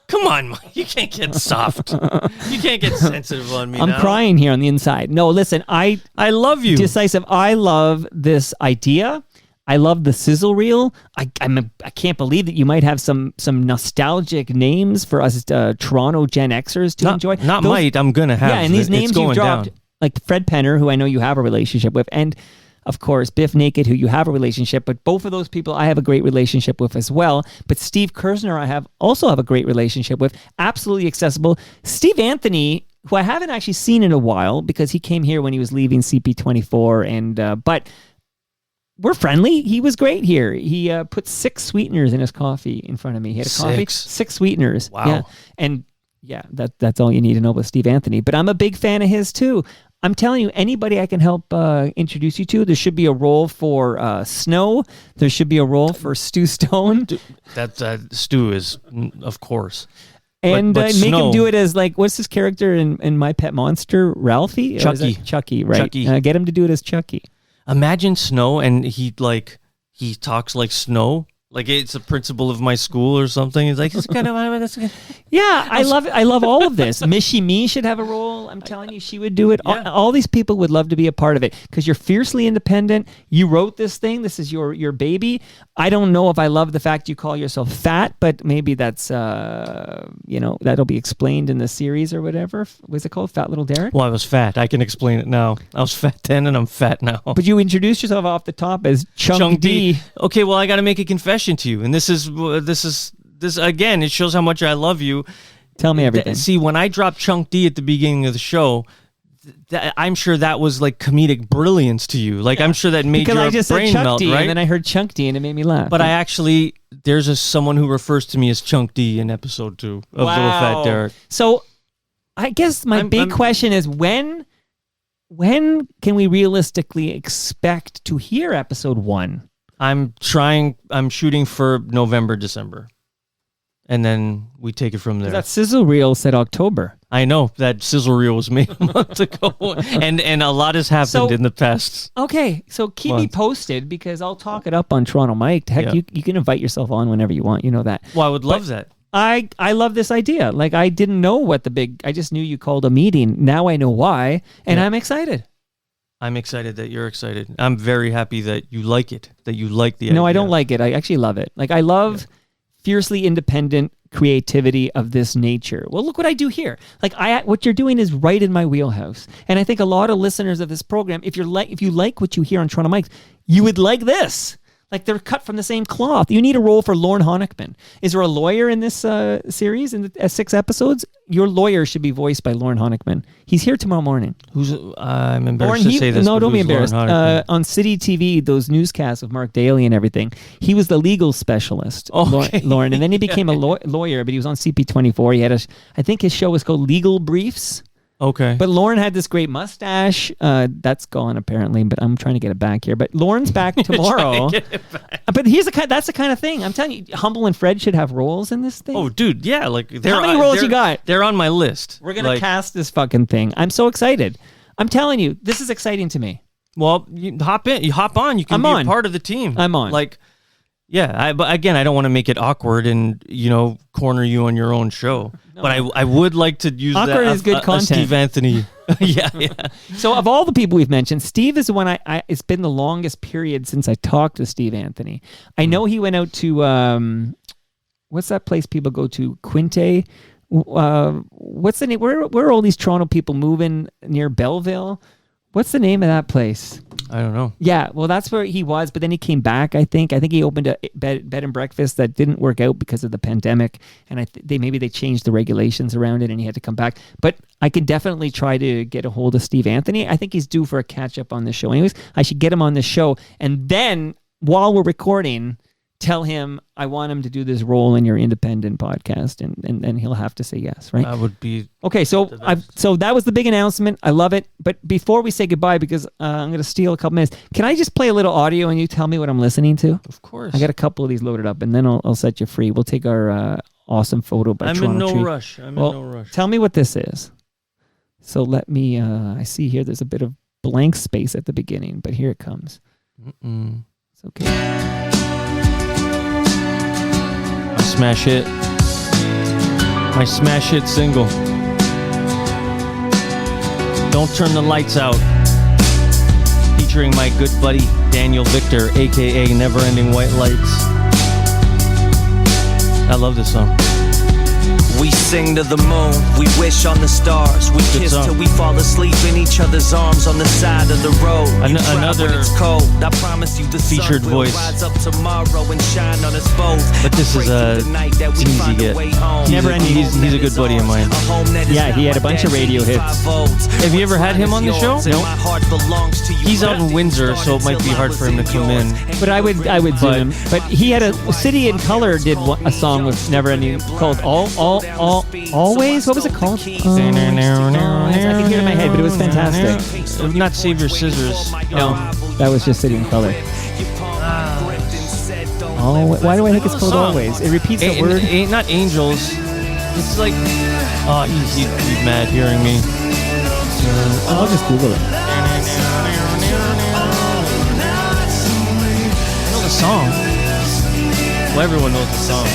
Come on, Mike. You can't get soft. You can't get sensitive on me.
I'm crying here on the inside. No, listen, I
love you.
D-Sisive, I love this idea. I love the sizzle reel. I can't believe that you might have some nostalgic names for us Toronto Gen Xers to enjoy.
I'm gonna have.
Yeah, and these names you dropped, like Fred Penner, who I know you have a relationship with, and of course Biff Naked, who you have a relationship. But both of those people I have a great relationship with as well. But Steve Kersner, I also have a great relationship with. Absolutely accessible. Steve Anthony, who I haven't actually seen in a while because he came here when he was leaving CP24, and but. We're friendly. He was great here. He put 6 sweeteners in his coffee in front of me. He had a coffee. 6 sweeteners.
Wow.
Yeah. And that's all you need to know about Steve Anthony. But I'm a big fan of his too. I'm telling you, anybody I can help introduce you to, there should be a role for Snow. There should be a role for Stu Stone.
That Stu is, of course.
And
but
make him do it as like, what's his character in My Pet Monster? Ralphie?
Chucky.
Chucky, right.
Chucky.
Get him to do it as Chucky.
Imagine Snow and he talks like Snow. Like it's a principal of my school or something. It's like, it's kind of...
Yeah, I love all of this. Mishi Me should have a role. I'm telling you, she would do it.
Yeah.
All these people would love to be a part of it because you're fiercely independent. You wrote this thing. This is your baby. I don't know if I love the fact you call yourself fat, but maybe that's, that'll be explained in the series or whatever. What's it called? Fat Little Derek?
Well, I was fat. I can explain it now. I was fat then and I'm fat now.
But you introduced yourself off the top as Chunk D.
Okay, well, I got to make a confession to you, and this again, it shows how much I love you.
Tell me everything.
See, when I dropped Chunk D at the beginning of the show, I'm sure that was like comedic brilliance to you. Like I'm sure that made
because
your
I just
brain
said Chunk
melt,
D,
right?
and then I heard Chunk D, and it made me laugh.
But there's someone who refers to me as Chunk D in episode 2 of Little Fat Derek.
So, I guess my big question is when can we realistically expect to hear episode 1?
I'm shooting for November, December. And then we take it from there.
That sizzle reel said October.
I know that sizzle reel was made a month ago, and a lot has happened in the past.
Okay, so keep me posted because I'll talk it up on Toronto Mike. Heck, you can invite yourself on whenever you want. You know that.
Well, I would love that.
I love this idea. Like I didn't know I just knew you called a meeting. Now I know why, and I'm excited.
I'm excited that you're excited. I'm very happy that you like it, that you like the idea.
No, I don't like it. I actually love it. Like I love fiercely independent creativity of this nature. Well, look what I do here. Like what you're doing is right in my wheelhouse. And I think a lot of listeners of this program, if you like what you hear on Toronto Mike's, you would like this. Like they're cut from the same cloth. You need a role for Lorne Honickman. Is there a lawyer in this series in the 6 episodes? Your lawyer should be voiced by Lorne Honickman. He's here tomorrow morning.
I'm embarrassed to say this.
No, don't be embarrassed. On City TV, those newscasts of Mark Daly and everything, he was the legal specialist, Lorne. And then he became a lawyer, but he was on CP24. He had I think his show was called Legal Briefs.
Okay.
But Lorne had this great mustache. That's gone apparently, but I'm trying to get it back here. But Lorne's back tomorrow. But that's the kind of thing. I'm telling you, Humble and Fred should have roles in this thing.
Oh, dude, yeah. Like
how many roles you got?
They're on my list.
We're gonna cast this fucking thing. I'm so excited. I'm telling you, this is exciting to me.
Well, you hop in. You hop on. You can be a part of the team.
I'm on.
Like, yeah. But again, I don't want to make it awkward and corner you on your own show. No. But I would like to use
awkward is good content.
Steve Anthony. yeah.
So of all the people we've mentioned, Steve is the one it's been the longest period since I talked to Steve Anthony. I know he went out to what's that place people go to? Quinte. What's the name? Where are all these Toronto people moving near Belleville? What's the name of that place?
I don't know.
Yeah, well, that's where he was, but then he came back, I think. I think he opened a bed and breakfast that didn't work out because of the pandemic, and maybe they changed the regulations around it, and he had to come back. But I can definitely try to get a hold of Steve Anthony. I think he's due for a catch-up on this show. Anyways, I should get him on the show, and then, while we're recording, tell him I want him to do this role in your independent podcast, and he'll have to say yes, right?
That would be
okay. So that was the big announcement. I love it. But before we say goodbye, because I'm going to steal a couple minutes, can I just play a little audio and you tell me what I'm listening to?
Of course.
I got a couple of these loaded up, and then I'll set you free. We'll take our awesome photo by Toronto
in no
Tree.
rush. I'm in no rush.
Tell me what this is. So let me. I see here. There's a bit of blank space at the beginning, but here it comes. It's okay.
Smash hit. My smash hit single. Don't Turn the Lights Out. Featuring my good buddy Daniel Victor, aka Never Ending White Lights. I love this song.
We sing to the moon, we wish on the stars. We kiss till we fall asleep in each other's arms on the side of the road.
Another
it's cold. I promise you the
featured
sun will
voice.
rise up tomorrow and shine on us both.
But this is an easy get. He's a good buddy of mine.
Yeah, he had a bunch of radio hits.
Have you ever had him on the show?
No.
He's out in Windsor, so it might be hard for him to come in.
But I would zoom him. But he had a City in Color did a song with Never Ending called Always. What was it called? I can hear it in my head, but it was fantastic.
Not Save Your Scissors.
No, that was just City in Color. Why do I think it's called Always? It repeats the word.
Not Angels. It's like, he'd be mad hearing me.
I'll just Google it.
I know the song. Well, everyone knows the song.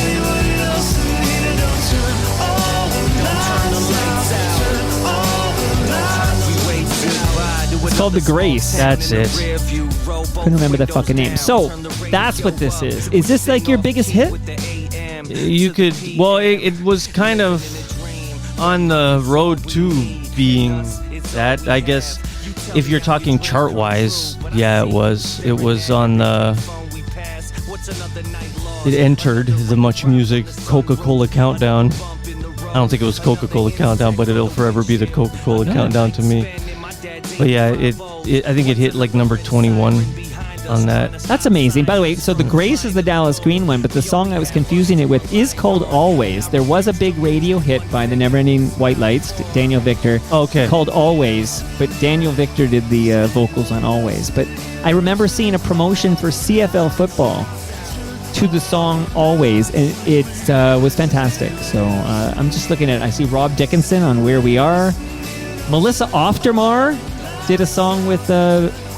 It's called The Grace.
That's it.
Couldn't remember the fucking name. So, that's what this is. Is this like your biggest hit?
You could, well, it was kind of on the road to being that, I guess. If you're talking chart-wise, yeah, it was. It was on the... It entered the Much Music Coca-Cola Countdown. I don't think it was Coca-Cola Countdown, but it'll forever be the Coca-Cola Countdown to me. But yeah, I think it hit like number 21 on that.
That's amazing. By the way, so The Grace is the Dallas Green one, but the song I was confusing it with is called Always. There was a big radio hit by the Never Ending White Lights, Daniel Victor, called Always, but Daniel Victor did the vocals on Always. But I remember seeing a promotion for CFL football to the song Always, and it was fantastic. So I'm just looking at it. I see Rob Dickinson on Where We Are. Melissa Oftermar did a song with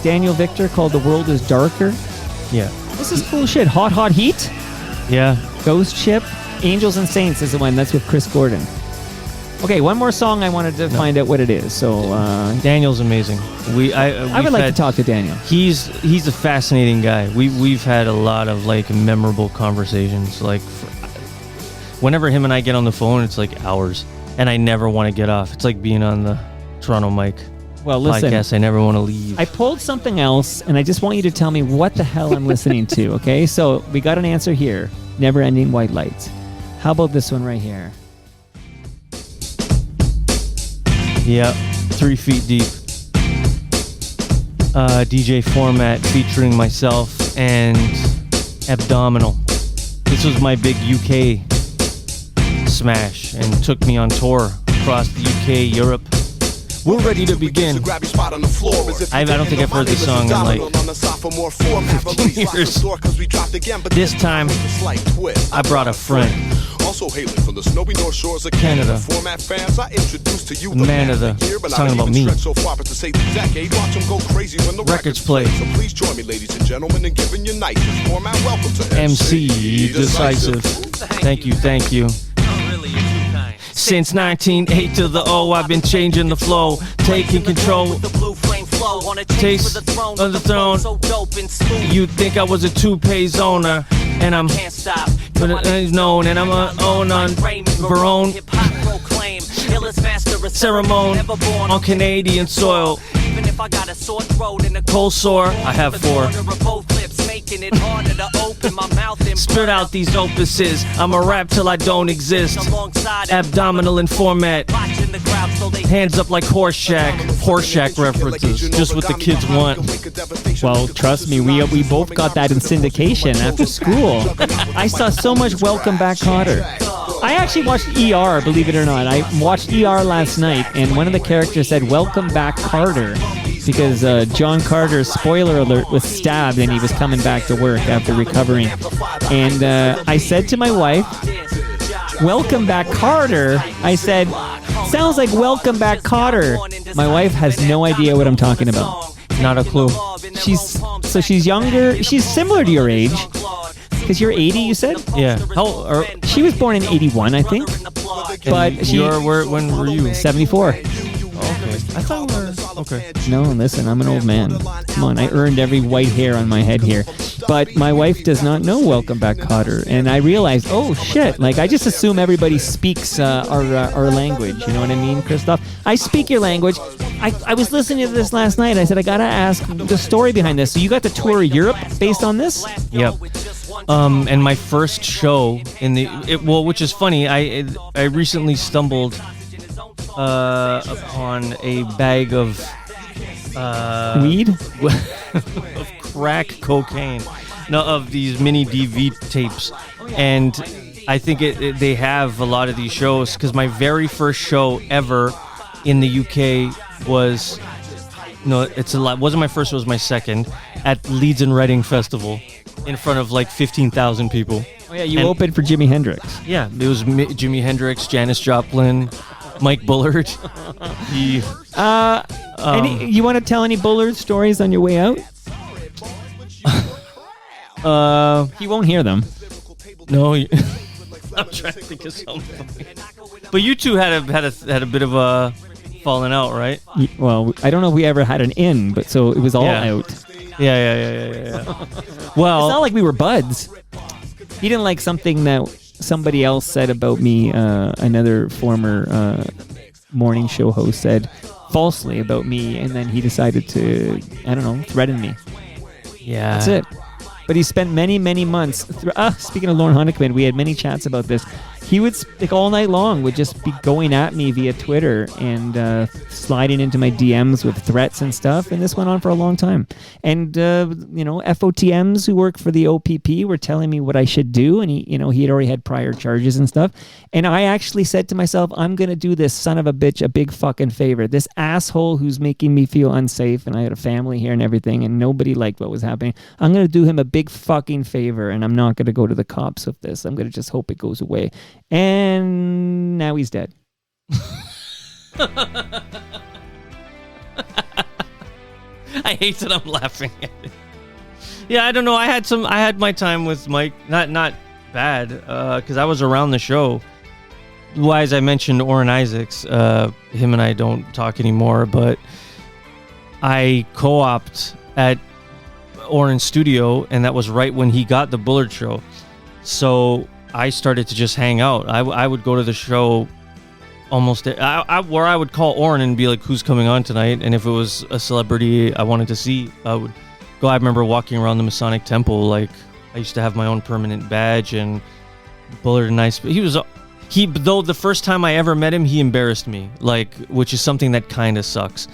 Daniel Victor called The World Is Darker.
Yeah.
This is cool shit. Hot Hot Heat.
Yeah.
Ghost Ship. Angels and Saints is the one. That's with Chris Gordon. Okay, one more song I wanted to find out what it is. So
Daniel's amazing. I
would like to talk to Daniel.
He's a fascinating guy. We've had a lot of like memorable conversations. Like whenever him and I get on the phone, it's like hours, and I never want to get off. It's like being on the Toronto Mic podcast. I never want to leave.
I pulled something else, and I just want you to tell me what the hell I'm listening to. Okay, so we got an answer here. Never Ending White Lights. How about this one right here?
Yeah, 3 Feet Deep. DJ Format featuring myself and Abdominal. This was my big UK smash and took me on tour across the UK, Europe. We're ready to begin. I don't think I've heard this song in like 15 years. This time, I brought a friend.
Also hailing from the snowy north shores of
Canada.
Format fans, I introduced to you
the man of the. It's talking about me.
So far, but to say the decade, watch them go crazy when the
records play.
So please join me, ladies and gentlemen, in giving you night. Format, welcome to
MC Decisive. Thank you. Since 1908 to the O, I've been changing the flow, taking control. Taste of the throne. You'd think I was a toupee zoner, and I'm known, and I'm own on Barone ceremony on Canadian soil.
I got a sore throat and a
Cold sore, I have 4.
making it harder to open my mouth and
Spit out these opuses. I'ma rap till I don't exist. Abdominal in format.
watching the crowd so they
Hands up like Horseshack references. Just what the kids want.
Well, trust me, we both got that in syndication after school. I saw so much Welcome Back, Kotter. I actually watched ER, believe it or not. I watched ER last night, and one of the characters said, "Welcome back, Carter," because John Carter, spoiler alert, was stabbed and he was coming back to work after recovering. And I said to my wife, "Welcome back, Carter." I said, "Sounds like Welcome Back, Kotter." My wife has no idea what I'm talking about.
Not a clue.
She's younger. She's similar to your age. Because you're 80, you said?
Yeah.
She was born in 81, I think. But
when were you?
74.
Okay. I thought we were... Okay.
No, listen, I'm an old man. Come on, I earned every white hair on my head here. But my wife does not know Welcome Back, Kotter. And I realized, oh, shit. Like, I just assume everybody speaks our language. You know what I mean, Christoph? I speak your language. I was listening to this last night. I said, I got to ask the story behind this. So you got to tour Europe based on this?
Yep. And my first show which is funny, I recently stumbled upon a bag of
weed,
of crack cocaine, no, of these mini DV tapes, and I think they have a lot of these shows because my very first show ever in the UK was. No, it's a lot. Wasn't my first, it was my second at Leeds and Reading Festival in front of like 15,000 people.
Oh yeah, you opened for Jimi Hendrix.
Yeah, it was Jimi Hendrix, Janis Joplin, Mike Bullard.
You want to tell any Bullard stories on your way out? He won't hear them.
No, I'm trying to think of something. But you two had a bit of a falling out, right?
Well, I don't know if we ever had an in, but so it was all out.
Yeah. Well,
it's not like we were buds. He didn't like something that somebody else said about me. Another former morning show host said falsely about me, and then he decided to, I don't know, threaten me.
Yeah.
That's it. But he spent many, many months. Speaking of Lauren Honeycomb, we had many chats about this. He would, like, all night long, would just be going at me via Twitter and sliding into my DMs with threats and stuff. And this went on for a long time. And, FOTMs who work for the OPP were telling me what I should do. And he had already had prior charges and stuff. And I actually said to myself, I'm going to do this son of a bitch a big fucking favor. This asshole who's making me feel unsafe. And I had a family here and everything. And nobody liked what was happening. I'm going to do him a big fucking favor. And I'm not going to go to the cops with this. I'm going to just hope it goes away. And now he's dead.
I hate that I'm laughing at it. Yeah, I don't know. I had my time with Mike. Not bad, because I was around the show. Why, as I mentioned, Orrin Isaacs, him and I don't talk anymore, but I co-opted at Orrin's studio, and that was right when he got the Bullard show. So I started to just hang out. I would go to the show almost where I would call Orrin and be like, who's coming on tonight? And if it was a celebrity I wanted to see, I would go. I remember walking around the Masonic Temple. Like, I used to have my own permanent badge, and Bullard and I, though the first time I ever met him, he embarrassed me, like, which is something that kind of sucks.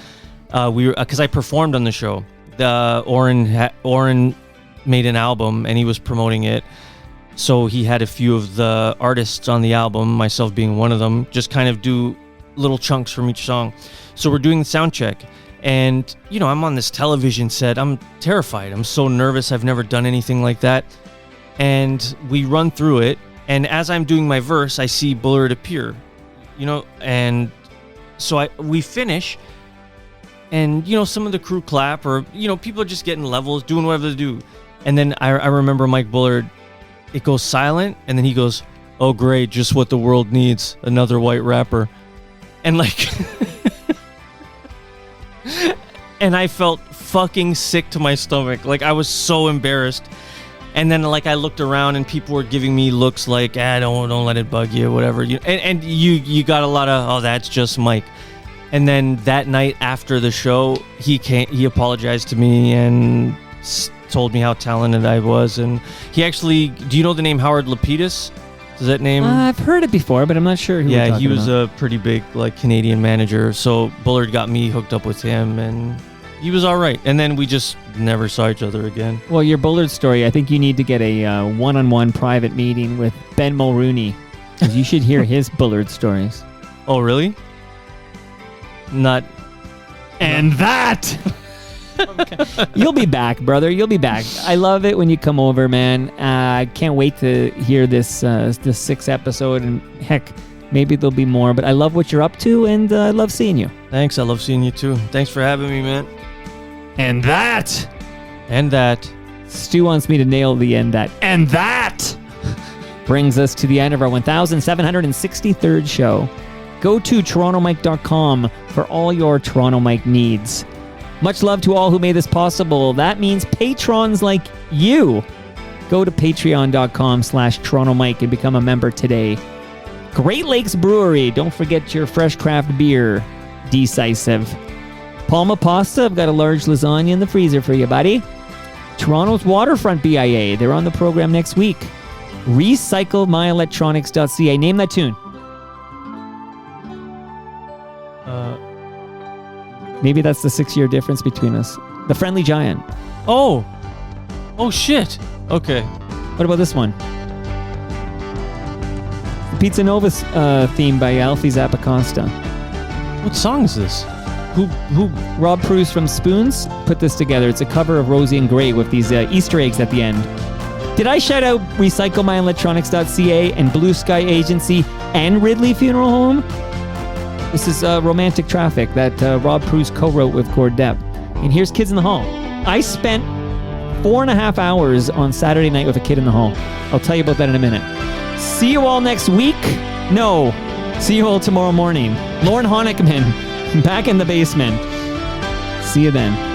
Because I performed on the show. Orrin made an album and he was promoting it. So he had a few of the artists on the album, myself being one of them, just kind of do little chunks from each song. So we're doing the sound check, and I'm on this television set. I'm terrified. I'm so nervous. I've never done anything like that. And we run through it, and as I'm doing my verse, I see Bullard appear, and so we finish, and some of the crew clap, or people are just getting levels, doing whatever they do. And then I remember Mike Bullard. It goes silent, and then he goes, "Oh, great, just what the world needs, another white rapper." And and I felt fucking sick to my stomach. Like, I was so embarrassed. And then, I looked around, and people were giving me looks like, don't let it bug you, whatever. And you got a lot of, oh, that's just Mike. And then that night after the show, he apologized to me and told me how talented I was. And he actually, do you know the name Howard Lapidus? Does that name?
I've heard it before, but I'm not sure who we're
Yeah,
talking
he was
about.
a pretty big Canadian manager. So Bullard got me hooked up with him, and he was all right. And then we just never saw each other again.
Well, your Bullard story, I think you need to get a one-on-one private meeting with Ben Mulrooney, because you should hear his Bullard stories.
Oh, really? Not.
And that! You'll be back, brother. You'll be back. I love it when you come over, man. I can't wait to hear this 6th episode, and heck, maybe there'll be more. But I love what you're up to, and I love seeing you.
Thanks. I love seeing you too. Thanks for having me, man.
And that!
And that.
Stu wants me to nail the end that. And that! Brings us to the end of our 1,763rd show. Go to torontomike.com for all your Toronto Mike needs. Much love to all who made this possible. That means patrons like you. Go to patreon.com/TorontoMike and become a member today. Great Lakes Brewery. Don't forget your fresh craft beer. D-Sisive. Palma Pasta. I've got a large lasagna in the freezer for you, buddy. Toronto's Waterfront BIA. They're on the program next week. RecycleMyElectronics.ca. Name that tune. Maybe that's the 6-year difference between us. The Friendly Giant.
Oh shit. Okay.
What about this one? The Pizza Nova's theme by Alfie Zappacosta.
What song is this? Who?
Rob Pruce from Spoons put this together. It's a cover of Rosie and Gray with these Easter eggs at the end. Did I shout out RecycleMyElectronics.ca and Blue Sky Agency and Ridley Funeral Home? This is Romantic Traffic that Rob Pruce co-wrote with Gord Depp. And here's Kids in the Hall. I spent 4.5 hours on Saturday night with a kid in the hall. I'll tell you about that in a minute. See you all next week. No. See you all tomorrow morning. Lauren Honickman, back in the basement. See you then.